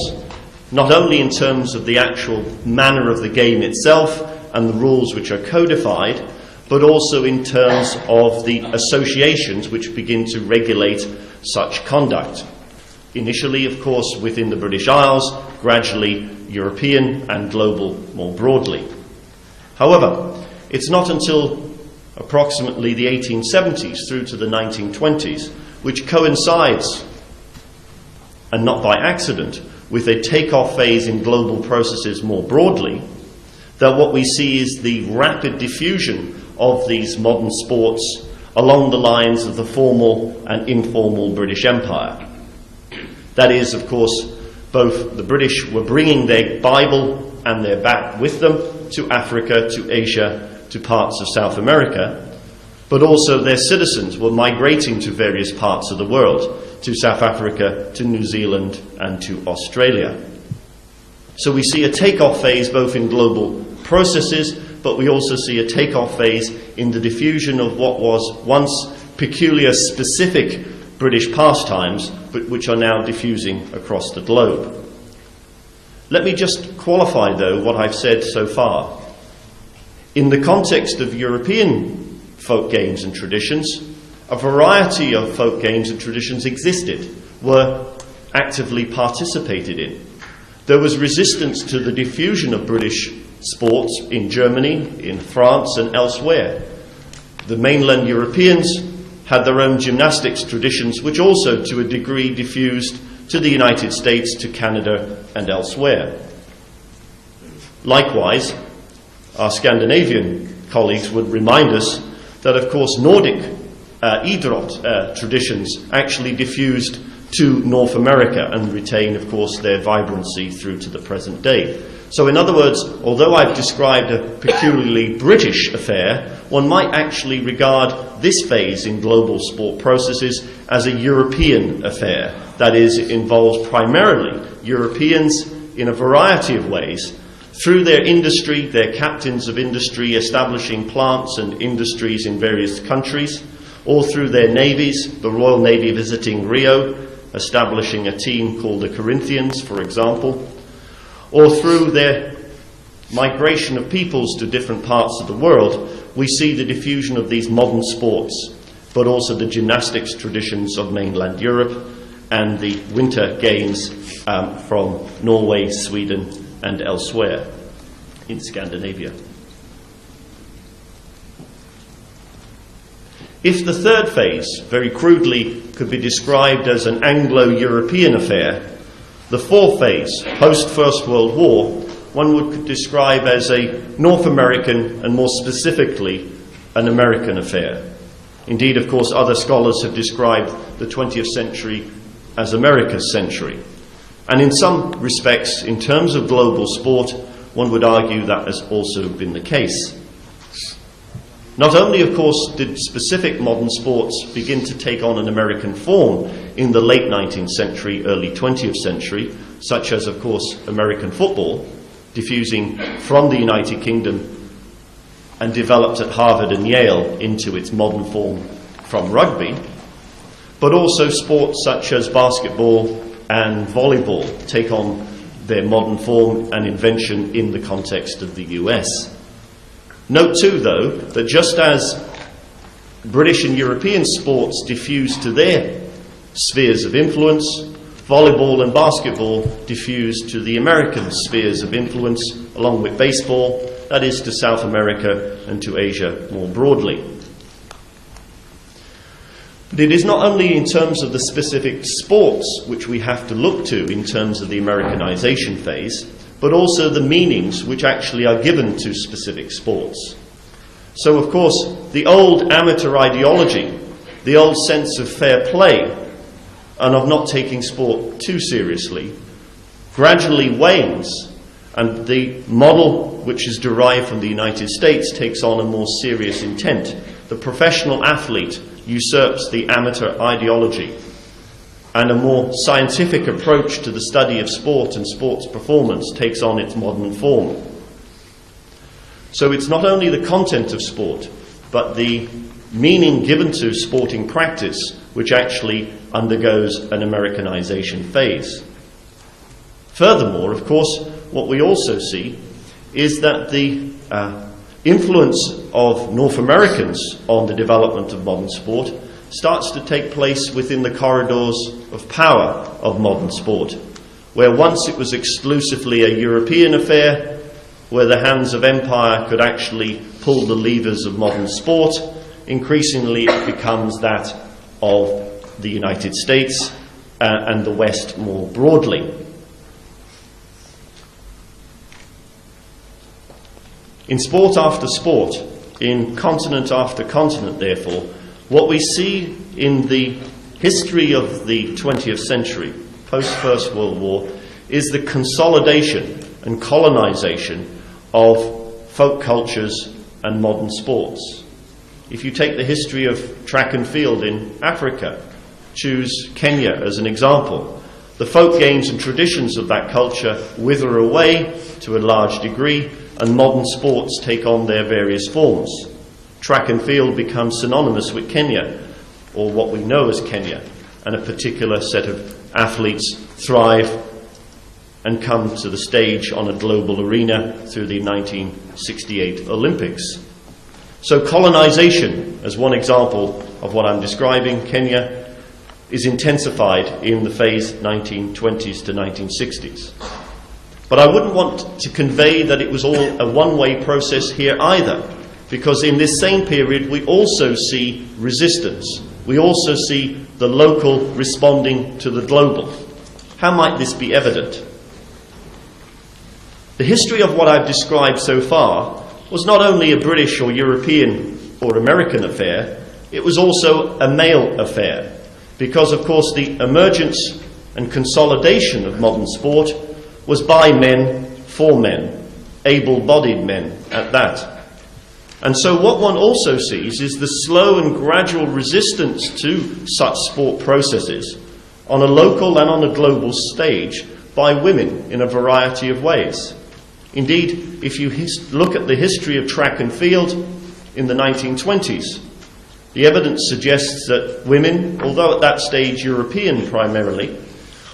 not only in terms of the actual manner of the game itself and the rules which are codified, but also in terms of the associations which begin to regulate such conduct. Initially, of course, within the British Isles, gradually European and global more broadly. However, it's not until approximately the 1870s through to the 1920s, which coincides, and not by accident, with a take-off phase in global processes more broadly, that what we see is the rapid diffusion of these modern sports along the lines of the formal and informal British Empire. That is, of course, both the British were bringing their Bible and their bat with them to Africa, to Asia, to parts of South America, but also their citizens were migrating to various parts of the world, to South Africa, to New Zealand, and to Australia. So we see a take-off phase both in global processes, but we also see a take-off phase in the diffusion of what was once peculiar, specific British pastimes, but which are now diffusing across the globe. Let me just qualify, though, what I've said so far. In the context of European folk games and traditions, a variety of folk games and traditions existed, were actively participated in. There was resistance to the diffusion of British sports in Germany, in France, and elsewhere. The mainland Europeans had their own gymnastics traditions, which also, to a degree, diffused to the United States, to Canada, and elsewhere. Likewise, our Scandinavian colleagues would remind us that, of course, Nordic Idrott traditions actually diffused to North America and retain, of course, their vibrancy through to the present day. So, in other words, although I've described a peculiarly British affair, one might actually regard this phase in global sport processes as a European affair. That is, it involves primarily Europeans in a variety of ways, through their industry, their captains of industry establishing plants and industries in various countries, or through their navies, the Royal Navy visiting Rio, establishing a team called the Corinthians, for example, or through their migration of peoples to different parts of the world, we see the diffusion of these modern sports, but also the gymnastics traditions of mainland Europe and the winter games from Norway, Sweden, and elsewhere in Scandinavia. If the third phase, very crudely, could be described as an Anglo-European affair, the fourth phase, post-First World War, one would describe as a North American and more specifically an American affair. Indeed, of course, other scholars have described the 20th century as America's century. And in some respects, in terms of global sport, one would argue that has also been the case. Not only, of course, did specific modern sports begin to take on an American form in the late 19th century, early 20th century, such as, of course, American football, diffusing from the United Kingdom and developed at Harvard and Yale into its modern form from rugby, but also sports such as basketball and volleyball take on their modern form and invention in the context of the US. Note too, though, that just as British and European sports diffused to their spheres of influence, volleyball and basketball diffused to the American spheres of influence, along with baseball, that is, to South America and to Asia more broadly. But it is not only in terms of the specific sports which we have to look to in terms of the Americanization phase, but also the meanings which actually are given to specific sports. So, of course, the old amateur ideology, the old sense of fair play, and of not taking sport too seriously gradually wanes, and the model which is derived from the United States takes on a more serious intent. The professional athlete usurps the amateur ideology, and a more scientific approach to the study of sport and sports performance takes on its modern form. So it's not only the content of sport, but the meaning given to sporting practice which actually undergoes an Americanization phase. Furthermore, of course, what we also see is that the influence of North Americans on the development of modern sport starts to take place within the corridors of power of modern sport, where once it was exclusively a European affair, where the hands of empire could actually pull the levers of modern sport, increasingly it becomes that of the United States and the West more broadly. In sport after sport, in continent after continent, therefore, what we see in the history of the 20th century, post-First World War, is the consolidation and colonization of folk cultures and modern sports. If you take the history of track and field in Africa, choose Kenya as an example, the folk games and traditions of that culture wither away to a large degree, and modern sports take on their various forms. Track and field becomes synonymous with Kenya, or what we know as Kenya, and a particular set of athletes thrive and come to the stage on a global arena through the 1968 Olympics. So colonization, as one example of what I'm describing, Kenya, is intensified in the phase 1920s to 1960s. But I wouldn't want to convey that it was all a one-way process here either, because in this same period we also see resistance. We also see the local responding to the global. How might this be evident? The history of what I've described so far was not only a British or European or American affair, it was also a male affair, because of course the emergence and consolidation of modern sport was by men, for men, able-bodied men at that. And so what one also sees is the slow and gradual resistance to such sport processes on a local and on a global stage by women in a variety of ways. Indeed, if you look at the history of track and field in the 1920s, the evidence suggests that women, although at that stage European primarily,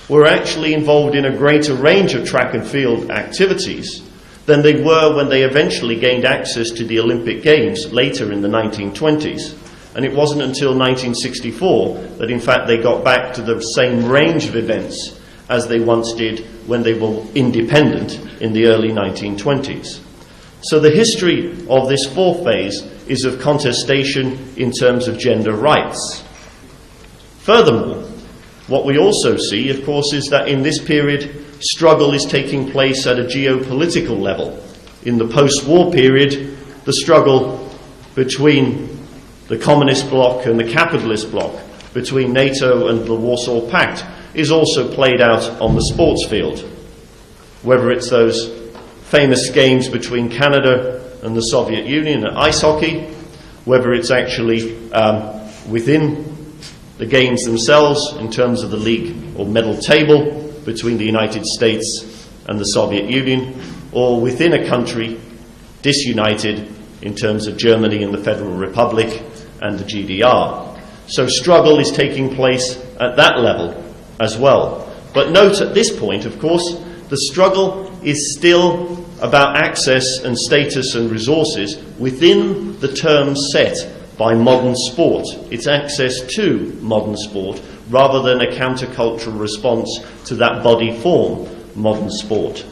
were actually involved in a greater range of track and field activities than they were when they eventually gained access to the Olympic Games later in the 1920s. And it wasn't until 1964 that in fact they got back to the same range of events as they once did when they were independent in the early 1920s. So the history of this fourth phase is of contestation in terms of gender rights. Furthermore, what we also see, of course, is that in this period, struggle is taking place at a geopolitical level. In the post-war period, the struggle between the communist bloc and the capitalist bloc, between NATO and the Warsaw Pact, is also played out on the sports field. Whether it's those famous games between Canada and the Soviet Union at ice hockey, whether it's actually within the games themselves in terms of the league or medal table between the United States and the Soviet Union, or within a country disunited in terms of Germany and the Federal Republic and the GDR. So struggle is taking place at that level as well. But note at this point, of course, the struggle is still about access and status and resources within the terms set by modern sport. It's access to modern sport rather than a countercultural response to that body form, modern sport.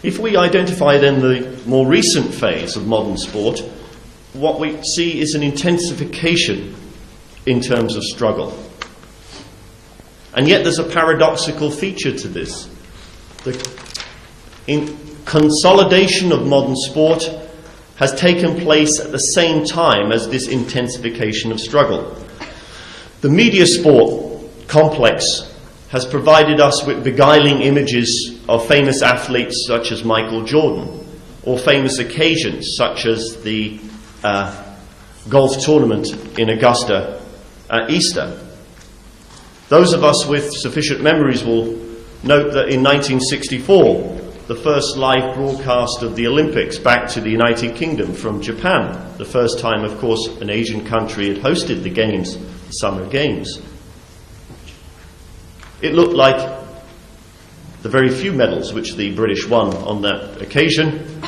If we identify then the more recent phase of modern sport, what we see is an intensification in terms of struggle. And yet there's a paradoxical feature to this. The consolidation of modern sport has taken place at the same time as this intensification of struggle. The media sport complex has provided us with beguiling images of famous athletes such as Michael Jordan, or famous occasions such as the golf tournament in Augusta at Easter. Those of us with sufficient memories will note that in 1964, the first live broadcast of the Olympics back to the United Kingdom from Japan, the first time, of course, an Asian country had hosted the Games, the Summer Games. It looked like the very few medals which the British won on that occasion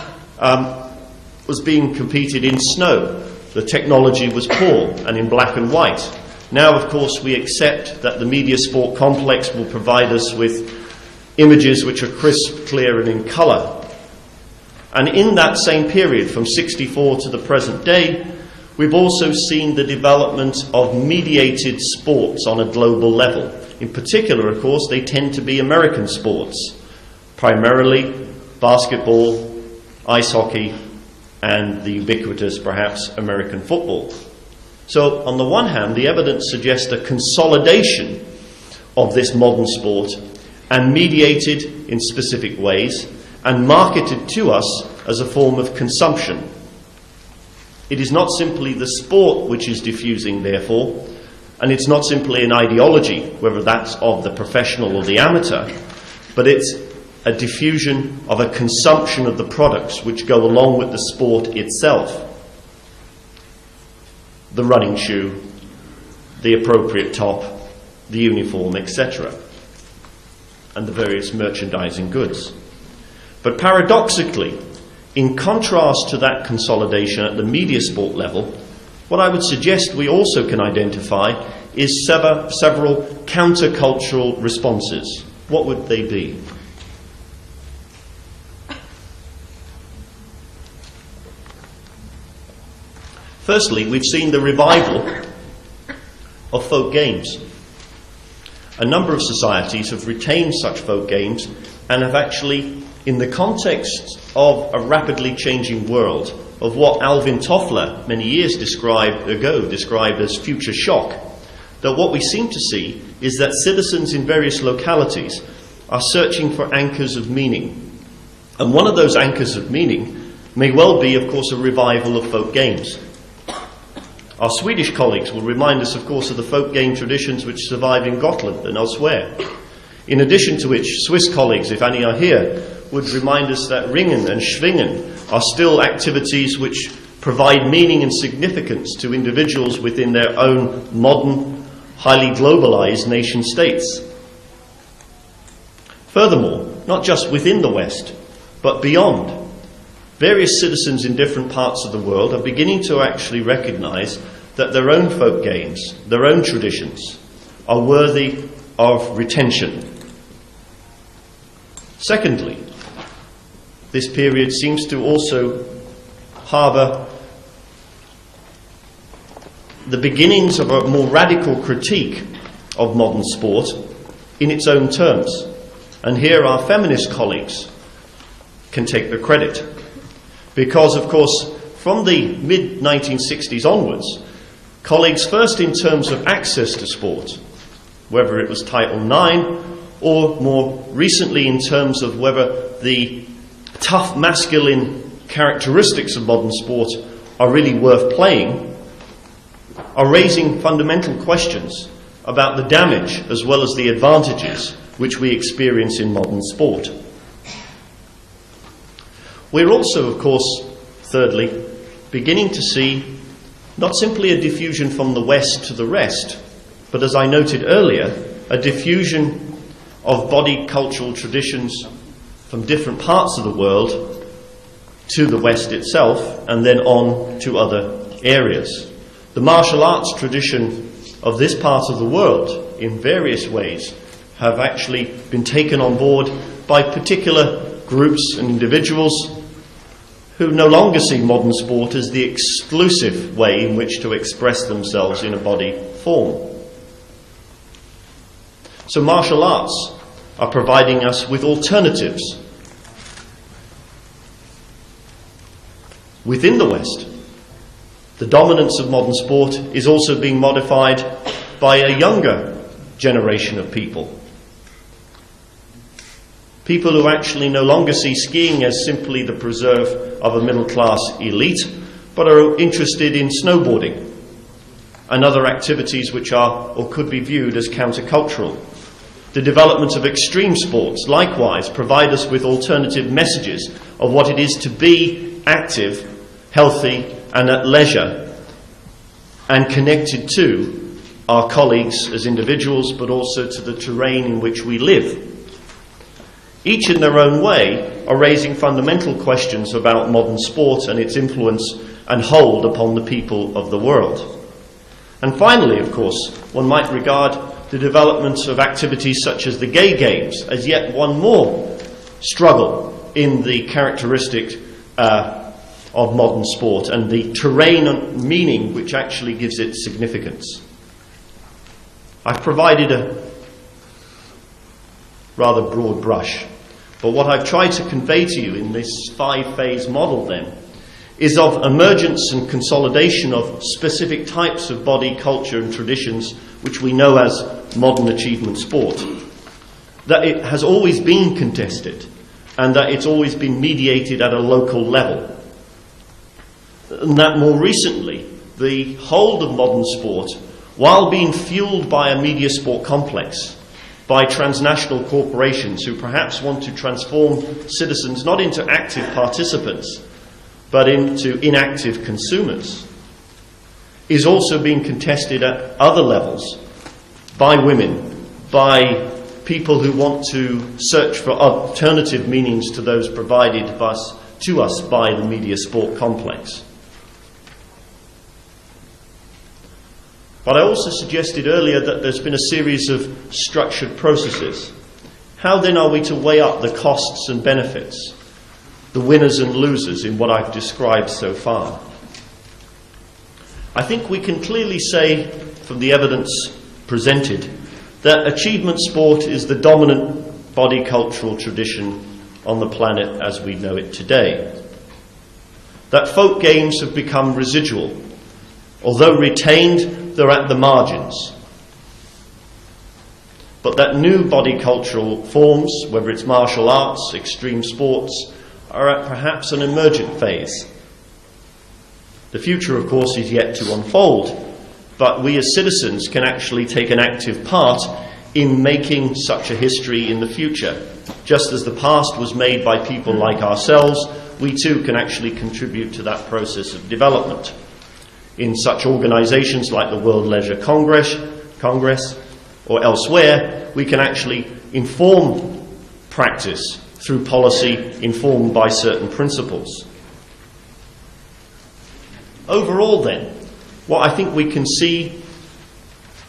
was being competed in snow. The technology was poor and in black and white. Now, of course, we accept that the media sport complex will provide us with images which are crisp, clear and in colour. And in that same period, from 64 to the present day, we've also seen the development of mediated sports on a global level. In particular, of course, they tend to be American sports, primarily basketball, ice hockey, and the ubiquitous, perhaps, American football. So, on the one hand, the evidence suggests a consolidation of this modern sport and mediated in specific ways and marketed to us as a form of consumption. It is not simply the sport which is diffusing, therefore, and it's not simply an ideology, whether that's of the professional or the amateur, but it's a diffusion of a consumption of the products which go along with the sport itself. The running shoe, the appropriate top, the uniform, etc., and the various merchandising goods. But paradoxically, in contrast to that consolidation at the media sport level, what I would suggest we also can identify is several countercultural responses. What would they be? Firstly, we've seen the revival of folk games. A number of societies have retained such folk games and have actually, in the context of a rapidly changing world, of what Alvin Toffler many years described as future shock, that what we seem to see is that citizens in various localities are searching for anchors of meaning. And one of those anchors of meaning may well be, of course, a revival of folk games. Our Swedish colleagues will remind us, of course, of the folk game traditions which survive in Gotland and elsewhere. In addition to which, Swiss colleagues, if any are here, would remind us that Ringen and Schwingen are still activities which provide meaning and significance to individuals within their own modern, highly globalized nation states. Furthermore, not just within the West, but beyond, various citizens in different parts of the world are beginning to actually recognize that their own folk games, their own traditions, are worthy of retention. Secondly, this period seems to also harbour the beginnings of a more radical critique of modern sport in its own terms. And here our feminist colleagues can take the credit. Because, of course, from the mid-1960s onwards, colleagues, first in terms of access to sport, whether it was Title IX, or more recently in terms of whether the tough masculine characteristics of modern sport are really worth playing, are raising fundamental questions about the damage as well as the advantages which we experience in modern sport. We're also, of course, thirdly, beginning to see not simply a diffusion from the West to the rest, but as I noted earlier, a diffusion of body cultural traditions from different parts of the world to the West itself and then on to other areas. The martial arts tradition of this part of the world in various ways have actually been taken on board by particular groups and individuals who no longer see modern sport as the exclusive way in which to express themselves in a body form. So martial arts are providing us with alternatives. within the West, the dominance of modern sport is also being modified by a younger generation of people. People who actually no longer see skiing as simply the preserve of a middle-class elite, but are interested in snowboarding and other activities which are or could be viewed as countercultural. The development of extreme sports, likewise, provide us with alternative messages of what it is to be active, healthy, and at leisure, and connected to our colleagues as individuals, but also to the terrain in which we live. Each in their own way are raising fundamental questions about modern sport and its influence and hold upon the people of the world. And finally, of course, one might regard the development of activities such as the Gay Games as yet one more struggle in the characteristic of modern sport and the terrain and meaning which actually gives it significance. I've provided a rather broad brush, but what I've tried to convey to you in this 5-phase model then is of emergence and consolidation of specific types of body, culture and traditions which we know as modern achievement sport, that it has always been contested and that it's always been mediated at a local level, and that more recently the hold of modern sport, while being fueled by a media sport complex, by transnational corporations who perhaps want to transform citizens not into active participants but into inactive consumers, is also being contested at other levels by women, by people who want to search for alternative meanings to those provided to us by the media sport complex. But I also suggested earlier that there's been a series of structured processes. How then are we to weigh up the costs and benefits, the winners and losers in what I've described so far? I think we can clearly say from the evidence presented that achievement sport is the dominant body cultural tradition on the planet as we know it today. That folk games have become residual. Although retained, they're at the margins. But that new body cultural forms, whether it's martial arts, extreme sports, are at perhaps an emergent phase. The future, of course, is yet to unfold, but we as citizens can actually take an active part in making such a history in the future. Just as the past was made by people like ourselves, we too can actually contribute to that process of development. In such organizations like the World Leisure Congress, or elsewhere, we can actually inform practice through policy informed by certain principles. Overall then, what I think we can see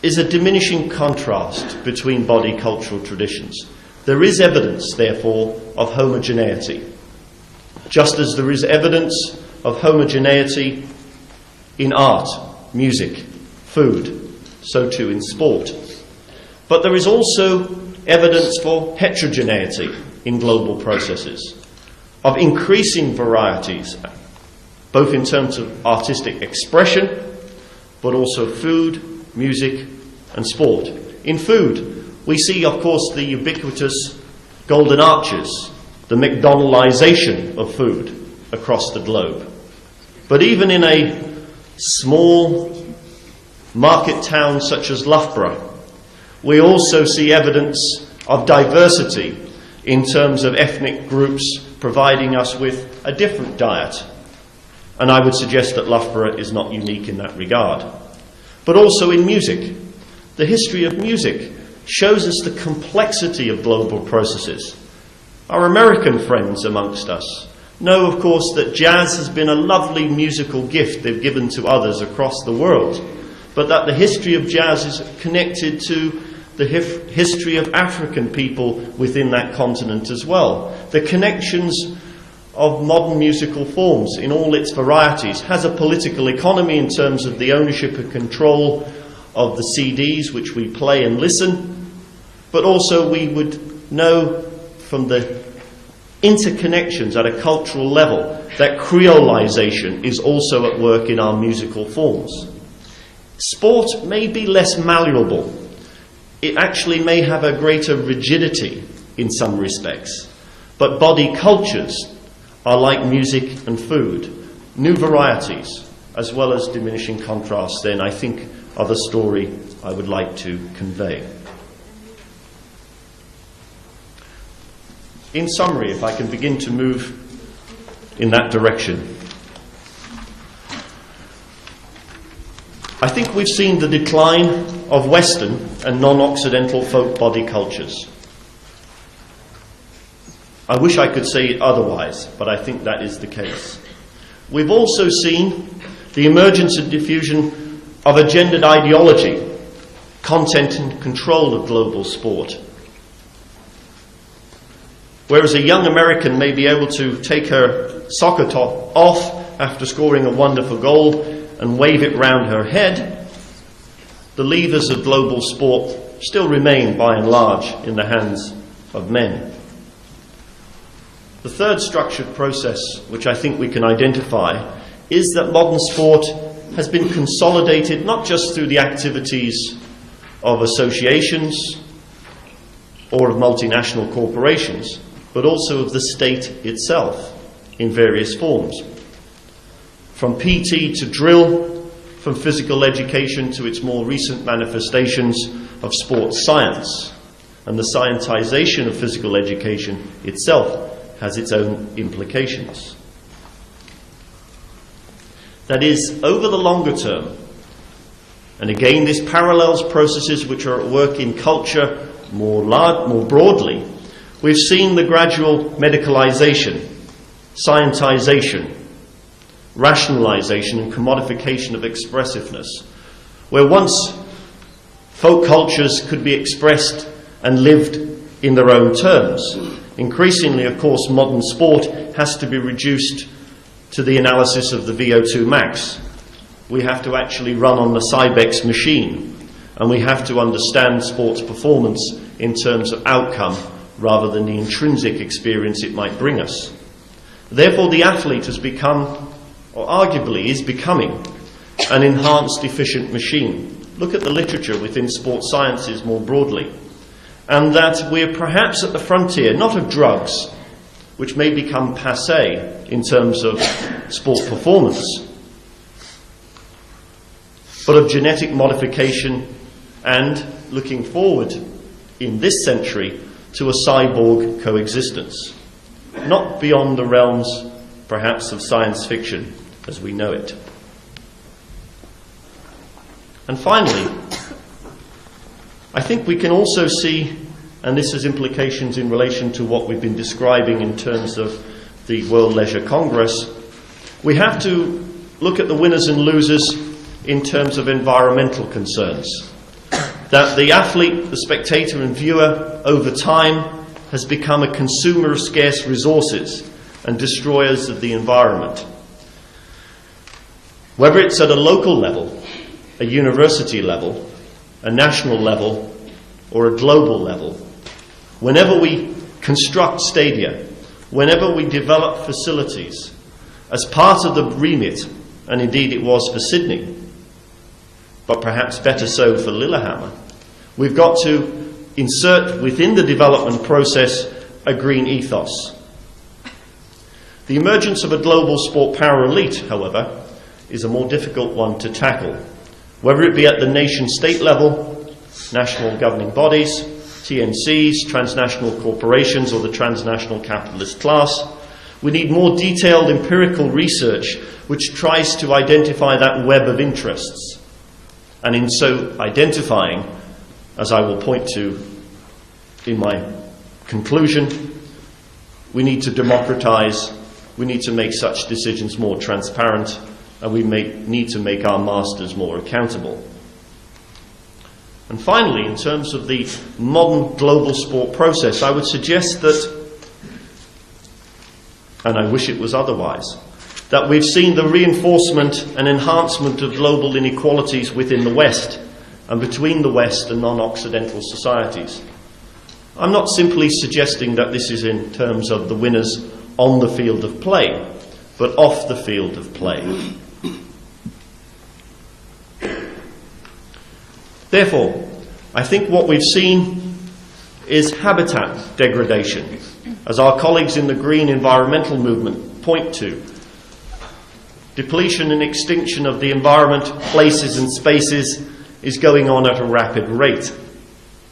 is a diminishing contrast between body cultural traditions. There is evidence, therefore, of homogeneity, just as there is evidence of homogeneity in art, music, food, so too in sport. But there is also evidence for heterogeneity in global processes, of increasing varieties, both in terms of artistic expression, but also food, music, and sport. In food, we see, of course, the ubiquitous golden arches, the McDonaldization of food across the globe. But even in a small market town such as Loughborough, we also see evidence of diversity in terms of ethnic groups providing us with a different diet. And I would suggest that Loughborough is not unique in that regard. But also in music. The history of music shows us the complexity of global processes. Our American friends amongst us know, of course, that jazz has been a lovely musical gift they've given to others across the world, but that the history of jazz is connected to the history of African people within that continent as well. The connections of modern musical forms in all its varieties has a political economy in terms of the ownership and control of the CDs which we play and listen, but also we would know from the interconnections at a cultural level, that creolization is also at work in our musical forms. Sport may be less malleable. It actually may have a greater rigidity in some respects. But body cultures are like music and food. New varieties, as well as diminishing contrasts, then I think are the story I would like to convey. In summary, if I can begin to move in that direction, I think we've seen the decline of Western and non-Occidental folk body cultures. I wish I could say it otherwise, but I think that is the case. We've also seen the emergence and diffusion of a gendered ideology, content and control of global sport. Whereas a young American may be able to take her soccer top off after scoring a wonderful goal and wave it round her head, the levers of global sport still remain, by and large, in the hands of men. The third structured process, which I think we can identify, is that modern sport has been consolidated not just through the activities of associations or of multinational corporations, but also of the state itself in various forms. From PT to drill, from physical education to its more recent manifestations of sports science. And the scientization of physical education itself has its own implications. That is, over the longer term, and again this parallels processes which are at work in culture more broadly, we've seen the gradual medicalization, scientization, rationalization and commodification of expressiveness, where once folk cultures could be expressed and lived in their own terms. Increasingly, of course, modern sport has to be reduced to the analysis of the VO2 max. We have to actually run on the Cybex machine, and we have to understand sports performance in terms of outcome rather than the intrinsic experience it might bring us. Therefore, the athlete has become, or arguably is becoming, an enhanced, efficient machine. Look at the literature within sports sciences more broadly. And that we're perhaps at the frontier, not of drugs, which may become passé in terms of sport performance, but of genetic modification and, looking forward in this century, to a cyborg coexistence, not beyond the realms, perhaps, of science fiction as we know it. And finally, I think we can also see, and this has implications in relation to what we've been describing in terms of the World Leisure Congress, we have to look at the winners and losers in terms of environmental concerns. That the athlete, the spectator and viewer over time has become a consumer of scarce resources and destroyers of the environment. Whether it's at a local level, a university level, a national level, or a global level, whenever we construct stadia, whenever we develop facilities, as part of the remit, and indeed it was for Sydney, but perhaps better so for Lillehammer, we've got to insert within the development process a green ethos. The emergence of a global sport power elite, however, is a more difficult one to tackle. Whether it be at the nation-state level, national governing bodies, TNCs, transnational corporations, or the transnational capitalist class, we need more detailed empirical research which tries to identify that web of interests. And in so identifying, as I will point to in my conclusion, we need to democratize, we need to make such decisions more transparent, and we need to make our masters more accountable. And finally, in terms of the modern global sport process, I would suggest that, and I wish it was otherwise, that we've seen the reinforcement and enhancement of global inequalities within the West and between the West and non-Occidental societies. I'm not simply suggesting that this is in terms of the winners on the field of play, but off the field of play. Therefore, I think what we've seen is habitat degradation, as our colleagues in the green environmental movement point to. Depletion and extinction of the environment, places and spaces is going on at a rapid rate.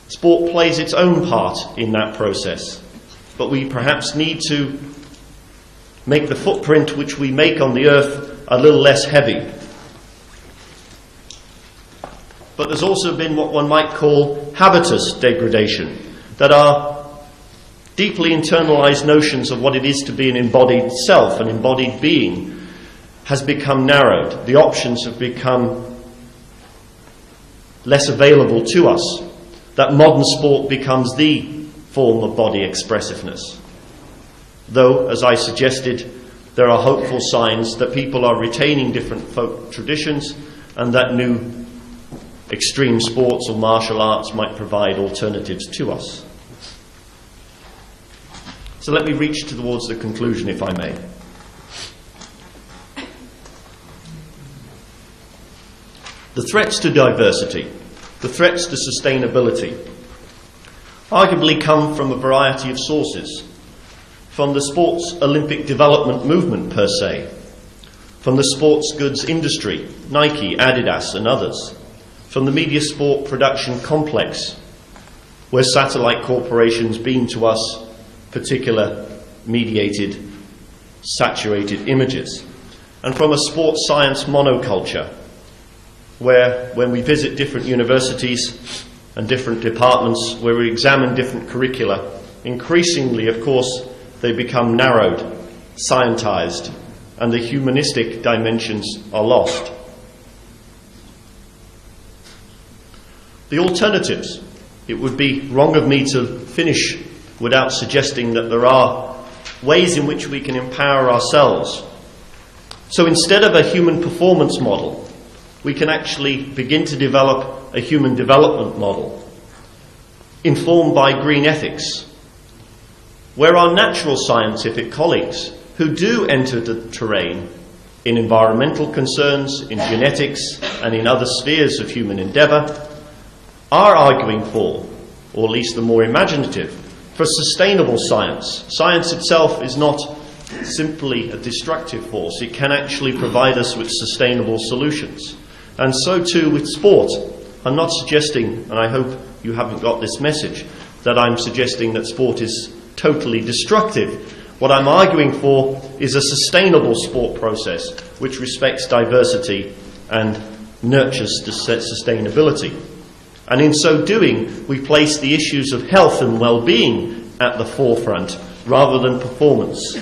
Sport plays its own part in that process, but we perhaps need to make the footprint which we make on the earth a little less heavy. But there's also been what one might call habitus degradation, that are deeply internalized notions of what it is to be an embodied self, an embodied being, has become narrowed. The options have become less available to us. That modern sport becomes the form of body expressiveness. Though, as I suggested, there are hopeful signs that people are retaining different folk traditions and that new extreme sports or martial arts might provide alternatives to us. So let me reach towards the conclusion, if I may. The threats to diversity, the threats to sustainability, arguably come from a variety of sources. From the sports Olympic development movement per se, from the sports goods industry, Nike, Adidas and others, from the media sport production complex, where satellite corporations beam to us particular mediated, saturated images, and from a sports science monoculture, where when we visit different universities and different departments, where we examine different curricula, increasingly, of course, they become narrowed, scientized, and the humanistic dimensions are lost. The alternatives. It would be wrong of me to finish without suggesting that there are ways in which we can empower ourselves. So instead of a human performance model, we can actually begin to develop a human development model, informed by green ethics, where our natural scientific colleagues who do enter the terrain in environmental concerns, in genetics, and in other spheres of human endeavour, are arguing for, or at least the more imaginative, for sustainable science. Science itself is not simply a destructive force. It can actually provide us with sustainable solutions. And so too with sport. I'm not suggesting, and I hope you haven't got this message, that I'm suggesting that sport is totally destructive. What I'm arguing for is a sustainable sport process which respects diversity and nurtures sustainability. And in so doing, we place the issues of health and well-being at the forefront rather than performance.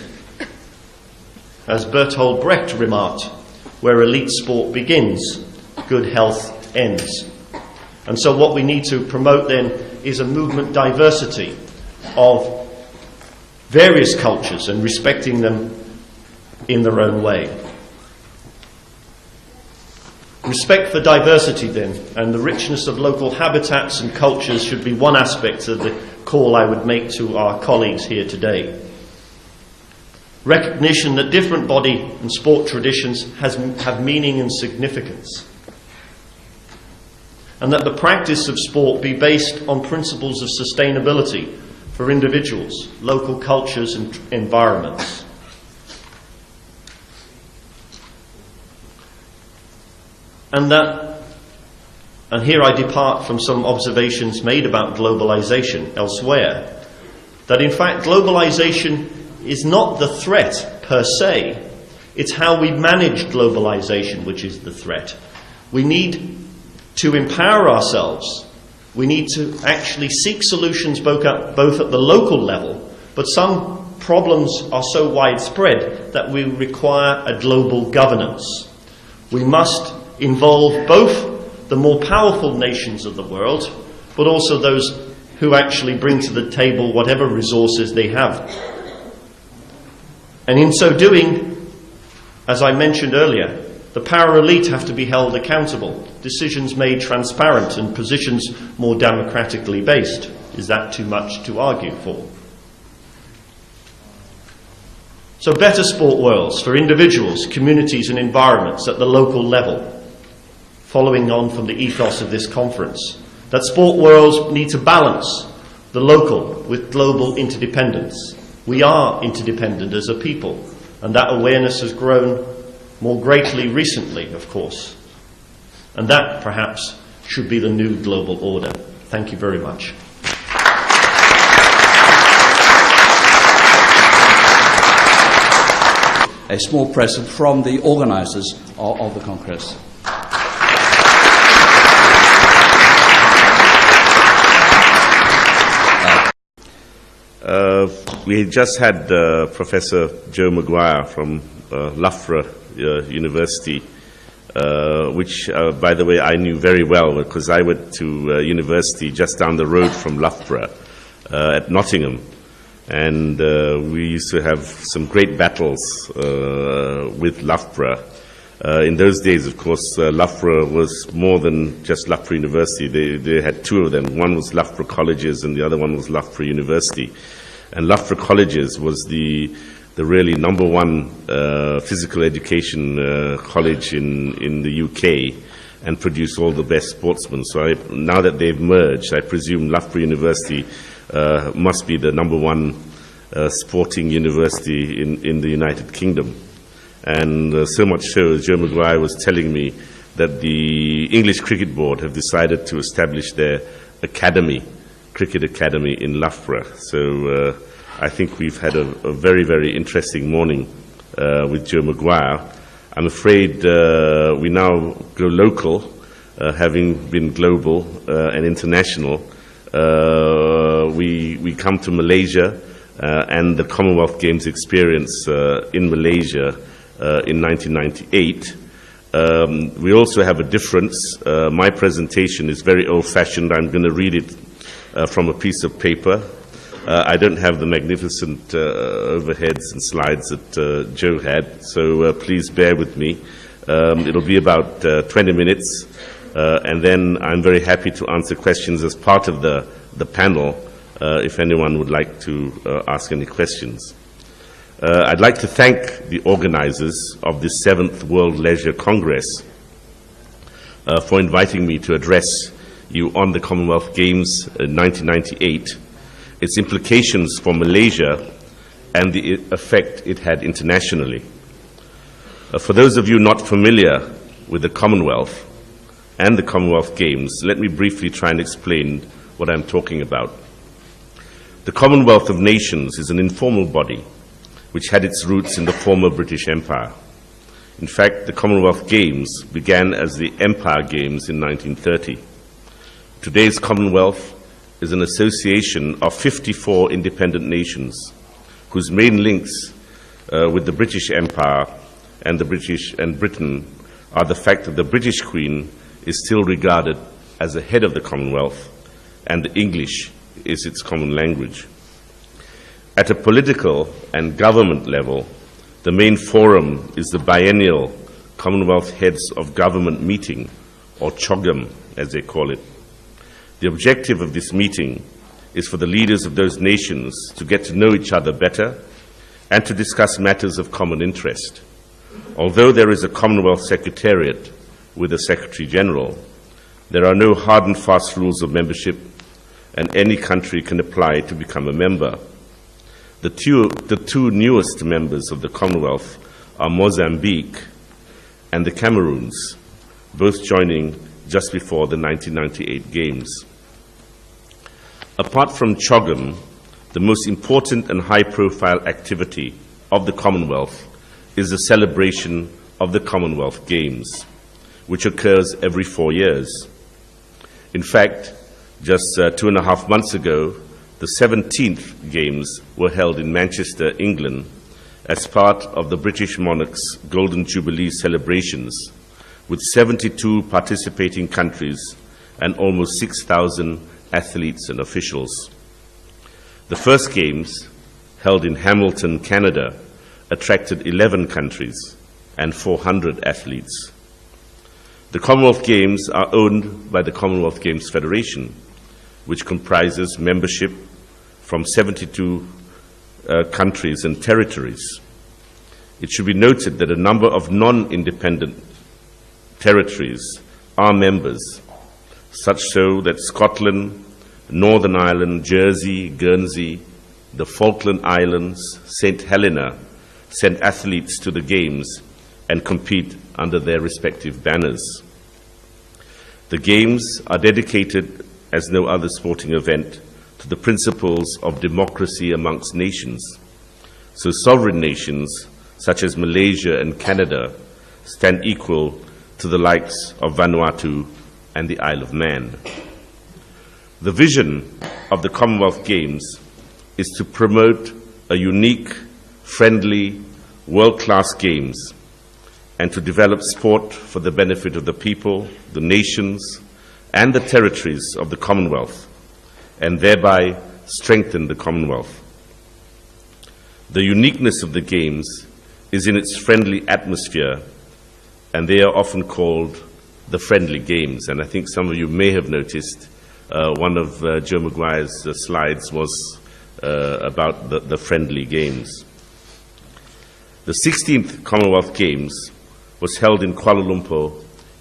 As Bertolt Brecht remarked, where elite sport begins, good health ends. And so what we need to promote then is a movement diversity of various cultures and respecting them in their own way. Respect for diversity then, and the richness of local habitats and cultures should be one aspect of the call I would make to our colleagues here today. Recognition that different body and sport traditions have meaning and significance. And that the practice of sport be based on principles of sustainability for individuals, local cultures and environments. And here I depart from some observations made about globalization elsewhere, that in fact globalization is not the threat per se, it's how we manage globalization which is the threat. We need to empower ourselves. We need to actually seek solutions both at the local level, but some problems are so widespread that we require a global governance. We must involve both the more powerful nations of the world, but also those who actually bring to the table whatever resources they have. And in so doing, as I mentioned earlier, the power elite have to be held accountable, decisions made transparent and positions more democratically based. Is that too much to argue for? So better sport worlds for individuals, communities and environments at the local level, following on from the ethos of this conference, that sport worlds need to balance the local with global interdependence. We are interdependent as a people, and that awareness has grown more greatly recently, of course. And that, perhaps, should be the new global order. Thank you very much. A small present from the organizers of the Congress. We just had Professor Joe Maguire from Loughborough University, which, by the way, I knew very well because I went to university just down the road from Loughborough at Nottingham. And we used to have some great battles with Loughborough. In those days, of course, Loughborough was more than just Loughborough University. They had two of them. One was Loughborough Colleges and the other one was Loughborough University. And Loughborough Colleges was the really number one physical education college in the UK and produced all the best sportsmen. So now that they've merged, I presume Loughborough University must be the number one sporting university in the United Kingdom. And so much so, Joe Maguire was telling me that the English Cricket Board have decided to establish their academy, cricket academy in Loughborough. So I think we've had a very, very interesting morning with Joe Maguire. I'm afraid we now go local, having been global and international. We come to Malaysia and the Commonwealth Games experience in Malaysia in 1998. We also have a difference. My presentation is very old-fashioned. I'm going to read it from a piece of paper. I don't have the magnificent overheads and slides that Joe had, so please bear with me. It'll be about 20 minutes. And then I'm very happy to answer questions as part of the panel, if anyone would like to ask any questions. I'd like to thank the organizers of the 7th World Leisure Congress for inviting me to address you on the Commonwealth Games in 1998, its implications for Malaysia, and the effect it had internationally. For those of you not familiar with the Commonwealth and the Commonwealth Games, let me briefly try and explain what I'm talking about. The Commonwealth of Nations is an informal body which had its roots in the former British Empire. In fact, the Commonwealth Games began as the Empire Games in 1930. Today's Commonwealth is an association of 54 independent nations whose main links with the British Empire and Britain are the fact that the British Queen is still regarded as the head of the Commonwealth and English is its common language. At a political and government level, the main forum is the biennial Commonwealth Heads of Government meeting, or CHOGM as they call it. The objective of this meeting is for the leaders of those nations to get to know each other better and to discuss matters of common interest. Although there is a Commonwealth Secretariat with a Secretary General, there are no hard and fast rules of membership, and any country can apply to become a member. The two newest members of the Commonwealth are Mozambique and the Cameroons, both joining just before the 1998 Games. Apart from CHOGM, the most important and high-profile activity of the Commonwealth is the celebration of the Commonwealth Games, which occurs every 4 years. In fact, just 2.5 months ago, the 17th Games were held in Manchester, England, as part of the British monarch's Golden Jubilee celebrations, with 72 participating countries and almost 6,000 athletes and officials. The first Games, held in Hamilton, Canada, attracted 11 countries and 400 athletes. The Commonwealth Games are owned by the Commonwealth Games Federation, which comprises membership from 72 countries and territories. It should be noted that a number of non-independent territories are members, such so that Scotland, Northern Ireland, Jersey, Guernsey, the Falkland Islands, St. Helena send athletes to the Games and compete under their respective banners. The Games are dedicated, as no other sporting event, to the principles of democracy amongst nations. So sovereign nations, such as Malaysia and Canada, stand equal to the likes of Vanuatu and the Isle of Man. The vision of the Commonwealth Games is to promote a unique, friendly, world-class games and to develop sport for the benefit of the people, the nations, and the territories of the Commonwealth, and thereby strengthen the Commonwealth. The uniqueness of the Games is in its friendly atmosphere, and they are often called the Friendly Games. And I think some of you may have noticed one of Joe Maguire's slides was about the Friendly Games. The 16th Commonwealth Games was held in Kuala Lumpur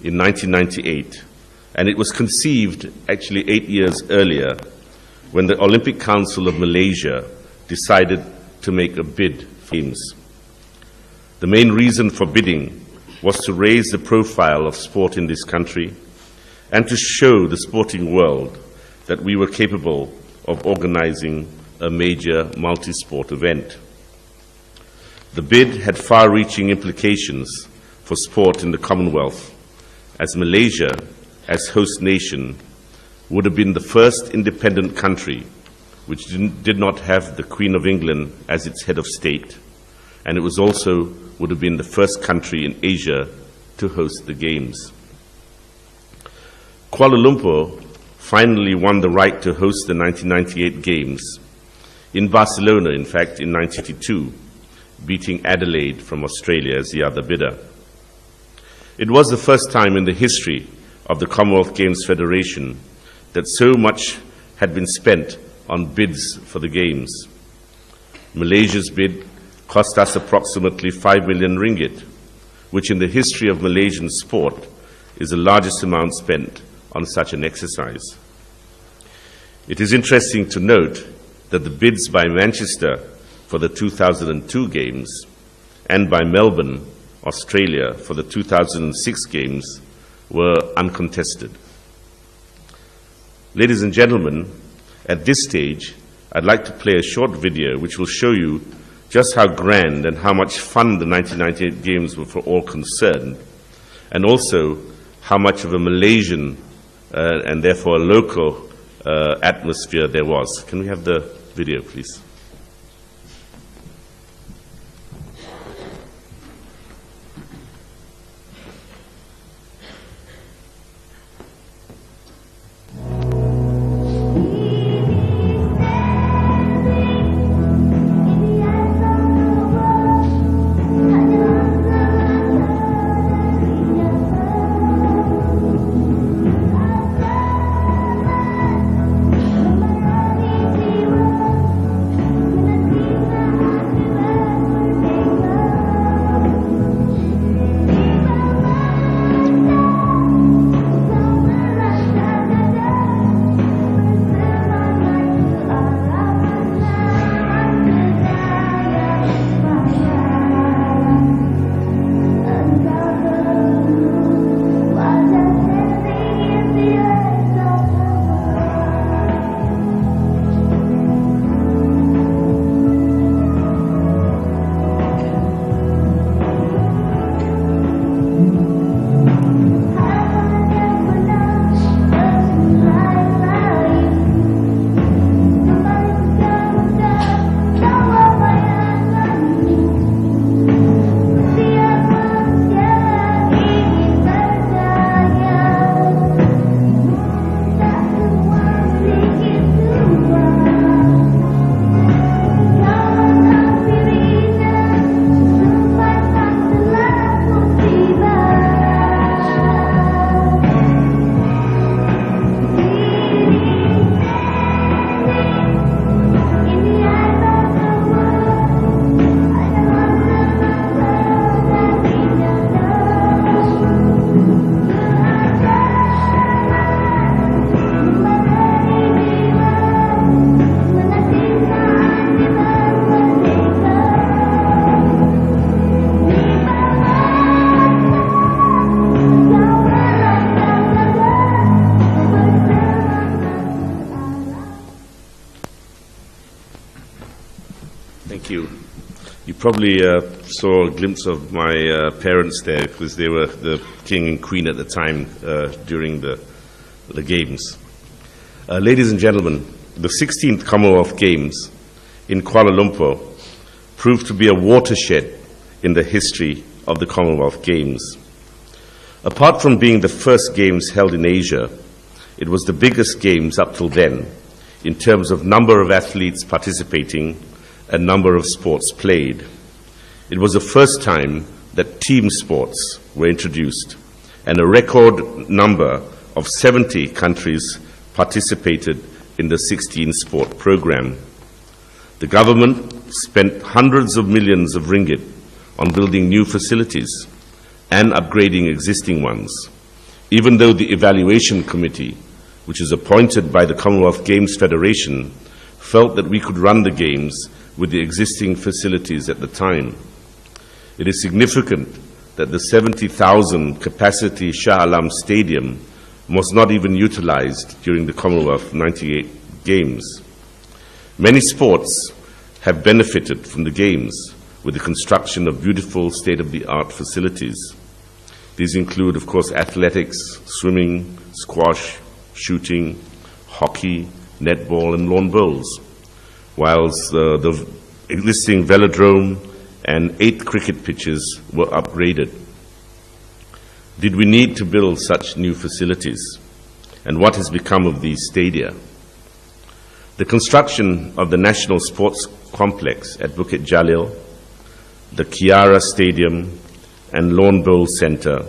in 1998, and it was conceived actually 8 years earlier when the Olympic Council of Malaysia decided to make a bid for Games. The main reason for bidding was to raise the profile of sport in this country and to show the sporting world that we were capable of organizing a major multi-sport event. The bid had far-reaching implications for sport in the Commonwealth, as Malaysia, as host nation, would have been the first independent country which did not have the Queen of England as its head of state, and it was also would have been the first country in Asia to host the Games. Kuala Lumpur finally won the right to host the 1998 Games, in Barcelona, in fact, in 1982, beating Adelaide from Australia as the other bidder. It was the first time in the history of the Commonwealth Games Federation that so much had been spent on bids for the Games. Malaysia's bid cost us approximately 5 million ringgit, which in the history of Malaysian sport is the largest amount spent on such an exercise. It is interesting to note that the bids by Manchester for the 2002 Games and by Melbourne, Australia for the 2006 Games were uncontested. Ladies and gentlemen, at this stage, I'd like to play a short video which will show you just how grand and how much fun the 1998 Games were for all concerned, and also how much of a Malaysian and therefore a local atmosphere there was. Can we have the video, please? probably saw a glimpse of my parents there, because they were the king and queen at the time during the Games. Ladies and gentlemen, the 16th Commonwealth Games in Kuala Lumpur proved to be a watershed in the history of the Commonwealth Games. Apart from being the first Games held in Asia, it was the biggest Games up till then in terms of number of athletes participating and number of sports played. It was the first time that team sports were introduced, and a record number of 70 countries participated in the 16-sport program. The government spent hundreds of millions of ringgit on building new facilities and upgrading existing ones, even though the evaluation committee, which is appointed by the Commonwealth Games Federation, felt that we could run the Games with the existing facilities at the time. It is significant that the 70,000 capacity Shah Alam Stadium was not even utilized during the Commonwealth 98 Games. Many sports have benefited from the Games with the construction of beautiful state-of-the-art facilities. These include, of course, athletics, swimming, squash, shooting, hockey, netball, and lawn bowls, whilst the existing velodrome and 8 cricket pitches were upgraded. Did we need to build such new facilities? And what has become of these stadia? The construction of the National Sports Complex at Bukit Jalil, the Kiara Stadium and Lawn Bowl Centre,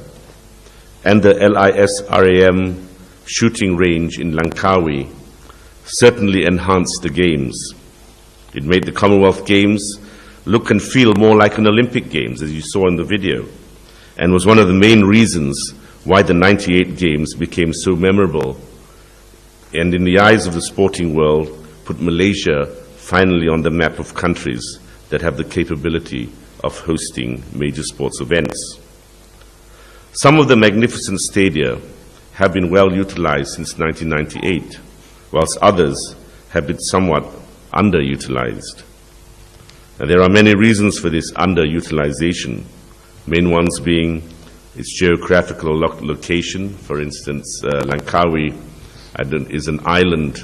and the LISRAM shooting range in Langkawi certainly enhanced the Games. It made the Commonwealth Games look and feel more like an Olympic Games, as you saw in the video, and was one of the main reasons why the 98 Games became so memorable, and in the eyes of the sporting world, put Malaysia finally on the map of countries that have the capability of hosting major sports events. Some of the magnificent stadia have been well utilized since 1998, whilst others have been somewhat underutilized. And there are many reasons for this underutilization, main ones being its geographical location. For instance, Langkawi is an island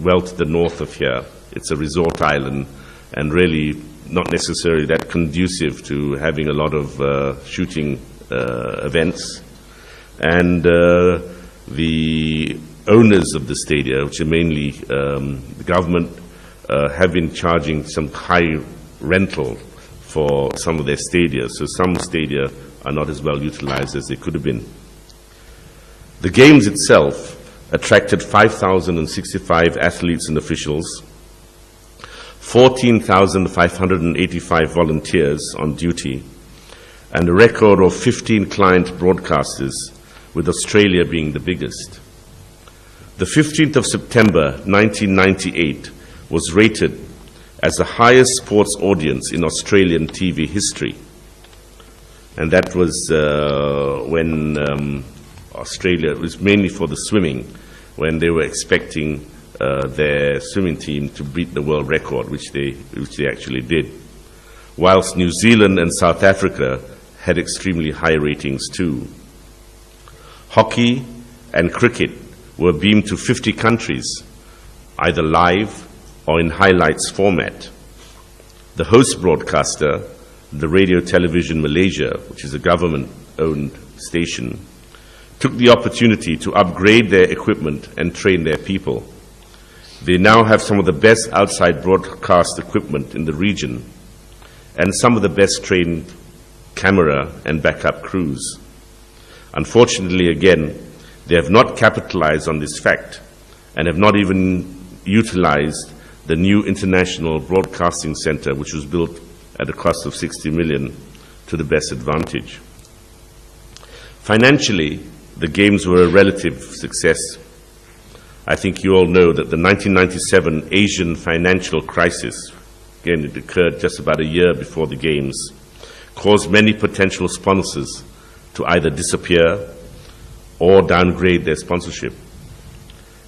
well to the north of here. It's a resort island, and really not necessarily that conducive to having a lot of shooting events. And the owners of the stadia, which are mainly the government, have been charging some high rental for some of their stadia, so some stadia are not as well utilized as they could have been. The Games itself attracted 5,065 athletes and officials, 14,585 volunteers on duty, and a record of 15 client broadcasters, with Australia being the biggest. The 15th of September 1998 was rated as the highest sports audience in Australian TV history. And that was when Australia, it was mainly for the swimming, when they were expecting their swimming team to beat the world record, which they actually did. Whilst New Zealand and South Africa had extremely high ratings too. Hockey and cricket were beamed to 50 countries, either live or in highlights format. The host broadcaster, the Radio Television Malaysia, which is a government-owned station, took the opportunity to upgrade their equipment and train their people. They now have some of the best outside broadcast equipment in the region and some of the best trained camera and backup crews. Unfortunately, again, they have not capitalized on this fact and have not even utilized the new International Broadcasting Center, which was built at a cost of 60 million, to the best advantage. Financially, the Games were a relative success. I think you all know that the 1997 Asian financial crisis, again, it occurred just about a year before the Games, caused many potential sponsors to either disappear or downgrade their sponsorship.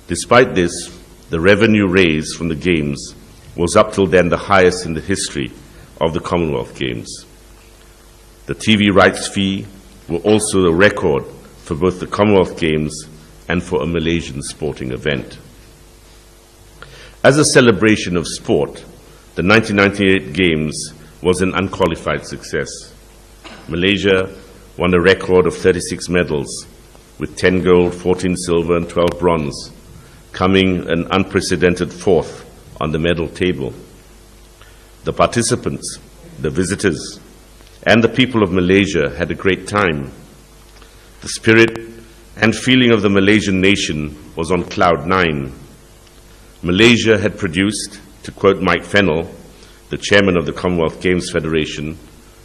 Despite this, the revenue raised from the Games was up till then the highest in the history of the Commonwealth Games. The TV rights fee were also a record for both the Commonwealth Games and for a Malaysian sporting event. As a celebration of sport, the 1998 Games was an unqualified success. Malaysia won a record of 36 medals, with 10 gold, 14 silver and 12 bronze, coming an unprecedented fourth on the medal table. The participants, the visitors, and the people of Malaysia had a great time. The spirit and feeling of the Malaysian nation was on cloud 9. Malaysia had produced, to quote Mike Fennell, the chairman of the Commonwealth Games Federation,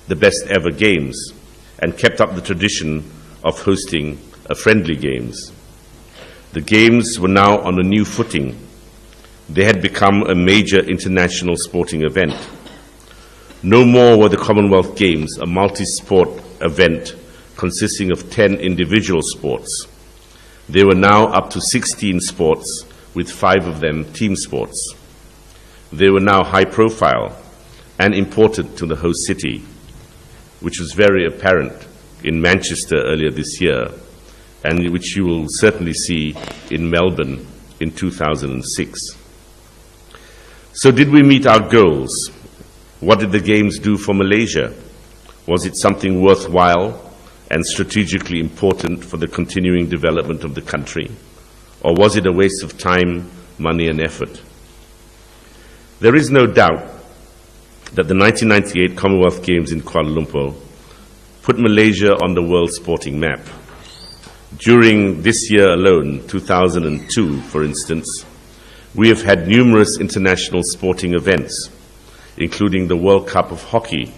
the best ever games, and kept up the tradition of hosting a friendly games. The games were now on a new footing. They had become a major international sporting event. No more were the Commonwealth Games a multi-sport event consisting of 10 individual sports. They were now up to 16 sports, with 5 of them team sports. They were now high profile and important to the host city, which was very apparent in Manchester earlier this year, and which you will certainly see in Melbourne in 2006. So did we meet our goals? What did the Games do for Malaysia? Was it something worthwhile and strategically important for the continuing development of the country? Or was it a waste of time, money and effort? There is no doubt that the 1998 Commonwealth Games in Kuala Lumpur put Malaysia on the world sporting map. During this year alone, 2002, for instance, we have had numerous international sporting events, including the World Cup of Hockey,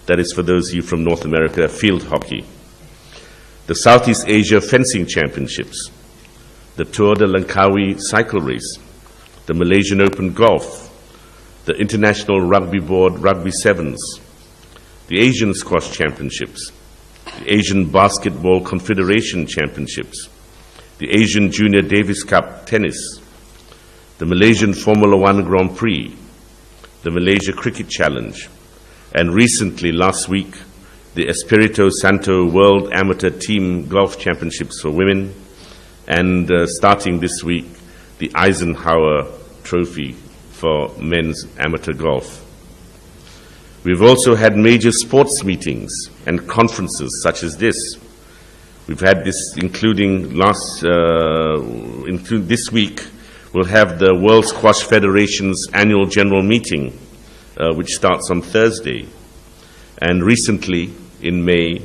that is for those of you from North America, field hockey, the Southeast Asia Fencing Championships, the Tour de Langkawi cycle race, the Malaysian Open Golf, the International Rugby Board Rugby Sevens, the Asian Squash Championships, the Asian Basketball Confederation Championships, the Asian Junior Davis Cup Tennis, the Malaysian Formula One Grand Prix, the Malaysia Cricket Challenge, and recently, last week, the Espirito Santo World Amateur Team Golf Championships for women, and starting this week, the Eisenhower Trophy for men's amateur golf. We've also had major sports meetings and conferences such as this. We've had this, including this week, we'll have the World Squash Federation's annual general meeting, which starts on Thursday. And recently, in May,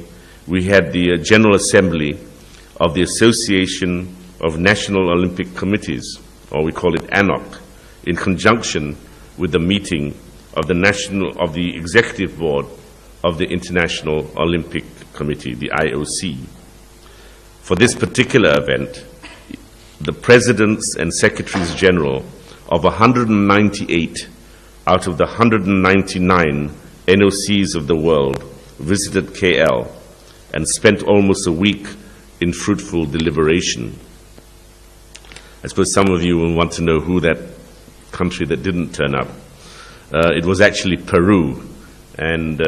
we had the General Assembly of the Association of National Olympic Committees, or we call it ANOC, in conjunction with the meeting of the Executive Board of the International Olympic Committee, the IOC. For this particular event, the Presidents and Secretaries General of 198 out of the 199 NOCs of the world visited KL and spent almost a week in fruitful deliberation. I suppose some of you will want to know who that country that didn't turn up. It was actually Peru, and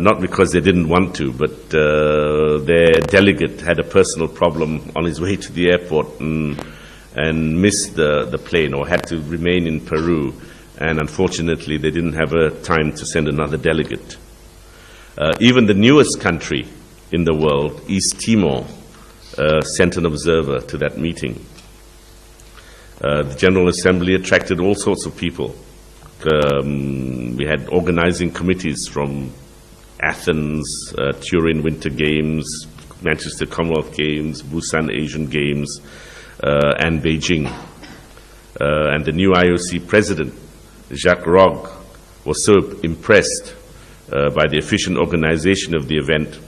not because they didn't want to, but their delegate had a personal problem on his way to the airport and missed the plane, or had to remain in Peru, and unfortunately they didn't have time to send another delegate. Even the newest country in the world, East Timor, sent an observer to that meeting. The General Assembly attracted all sorts of people. We had organizing committees from Athens, Turin Winter Games, Manchester Commonwealth Games, Busan Asian Games, and Beijing. And the new IOC president, Jacques Rogge, was so impressed by the efficient organization of the event,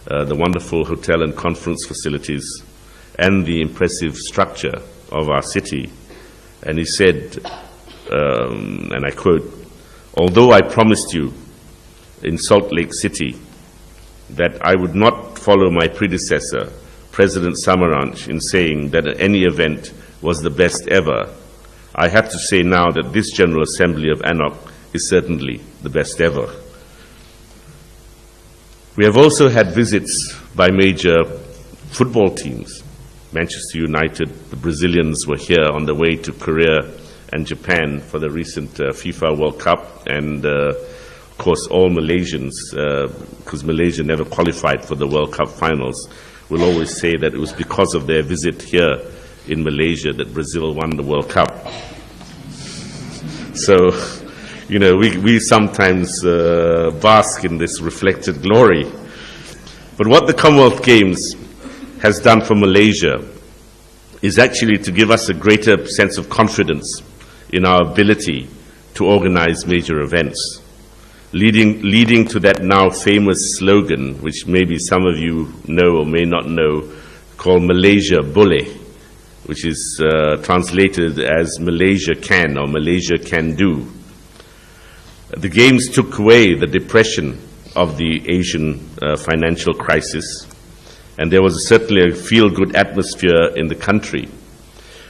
the wonderful hotel and conference facilities, and the impressive structure of our city. And he said, and I quote, "Although I promised you in Salt Lake City that I would not follow my predecessor, President Samaranch, in saying that any event was the best ever, I have to say now that this General Assembly of ANOC is certainly the best ever." We have also had visits by major football teams. Manchester United, the Brazilians were here on the way to Korea and Japan for the recent FIFA World Cup, and of course all Malaysians, because Malaysia never qualified for the World Cup finals, will always say that it was because of their visit here in Malaysia that Brazil won the World Cup. So, you know, we sometimes bask in this reflected glory. But what the Commonwealth Games has done for Malaysia is actually to give us a greater sense of confidence in our ability to organize major events, leading to that now famous slogan, which maybe some of you know or may not know, called Malaysia Boleh, which is translated as Malaysia can or Malaysia can do. The Games took away the depression of the Asian financial crisis, and there was certainly a feel-good atmosphere in the country,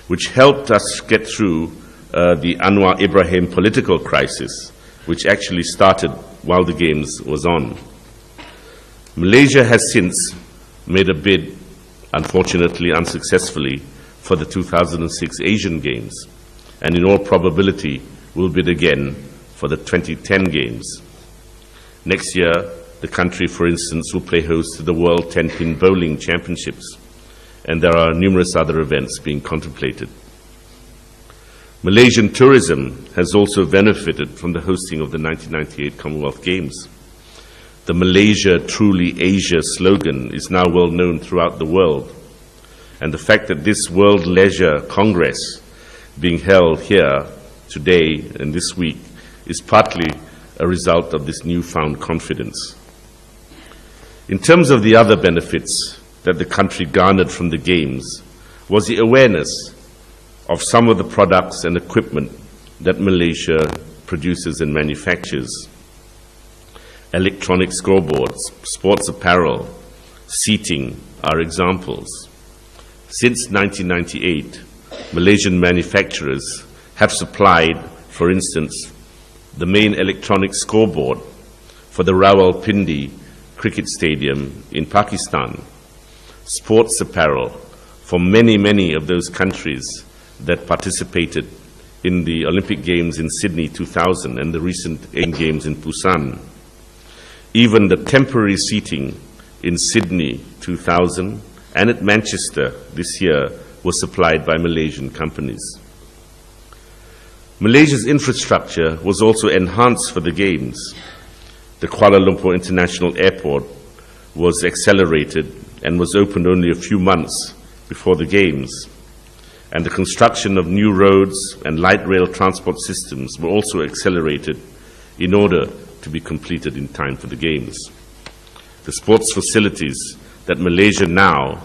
which helped us get through the Anwar Ibrahim political crisis, which actually started while the Games was on. Malaysia has since made a bid, unfortunately unsuccessfully, for the 2006 Asian Games, and in all probability will bid again for the 2010 Games. Next year, the country, for instance, will play host to the World 10-Pin Bowling Championships, and there are numerous other events being contemplated. Malaysian tourism has also benefited from the hosting of the 1998 Commonwealth Games. The Malaysia Truly Asia slogan is now well known throughout the world, and the fact that this World Leisure Congress being held here today and this week is partly a result of this newfound confidence. In terms of the other benefits that the country garnered from the Games was the awareness of some of the products and equipment that Malaysia produces and manufactures. Electronic scoreboards, sports apparel, seating are examples. Since 1998, Malaysian manufacturers have supplied, for instance, the main electronic scoreboard for the Rawalpindi Cricket Stadium in Pakistan, sports apparel for many, many of those countries that participated in the Olympic Games in Sydney 2000 and the recent Asian Games in Busan. Even the temporary seating in Sydney 2000 and at Manchester this year was supplied by Malaysian companies. Malaysia's infrastructure was also enhanced for the Games. The Kuala Lumpur International Airport was accelerated and was opened only a few months before the Games. And the construction of new roads and light rail transport systems were also accelerated in order to be completed in time for the Games. The sports facilities that Malaysia now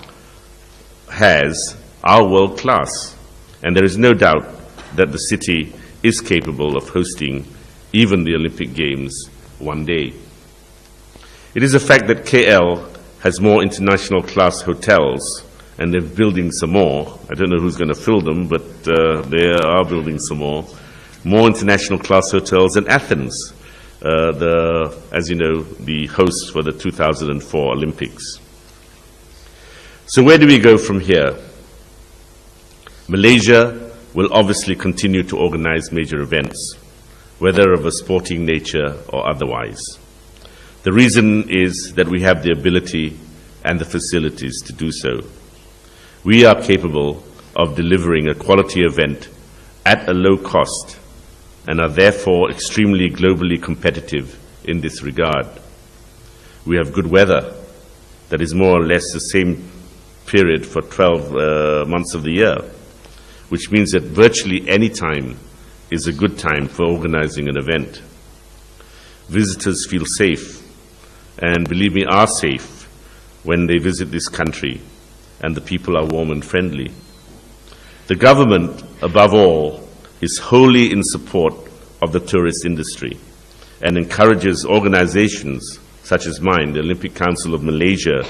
has are world class, and there is no doubt that the city is capable of hosting even the Olympic Games one day. It is a fact that KL has more international class hotels, and they're building some more. I don't know who's going to fill them, but they are building some more. More international class hotels than Athens, as you know, the host for the 2004 Olympics. So where do we go from here? Malaysia will obviously continue to organize major events, whether of a sporting nature or otherwise. The reason is that we have the ability and the facilities to do so. We are capable of delivering a quality event at a low cost and are therefore extremely globally competitive in this regard. We have good weather that is more or less the same period for 12 months of the year, which means that virtually any time is a good time for organizing an event. Visitors feel safe, and believe me, are safe when they visit this country, and the people are warm and friendly. The government, above all, is wholly in support of the tourist industry and encourages organizations such as mine, the Olympic Council of Malaysia,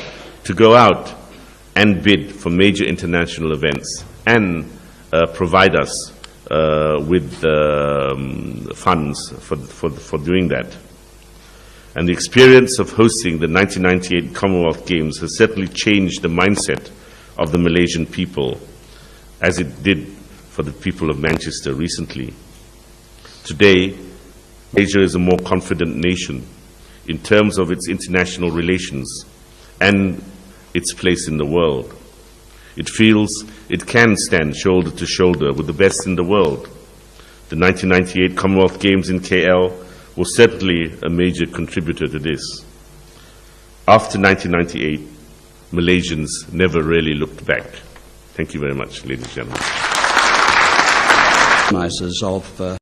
to go out and bid for major international events and provide us with funds for doing that. And the experience of hosting the 1998 Commonwealth Games has certainly changed the mindset of the Malaysian people, as it did for the people of Manchester recently. Today, Malaysia is a more confident nation in terms of its international relations and its place in the world. It feels it can stand shoulder to shoulder with the best in the world. The 1998 Commonwealth Games in KL was certainly a major contributor to this. After 1998, Malaysians never really looked back. Thank you very much, ladies and gentlemen. Organisers of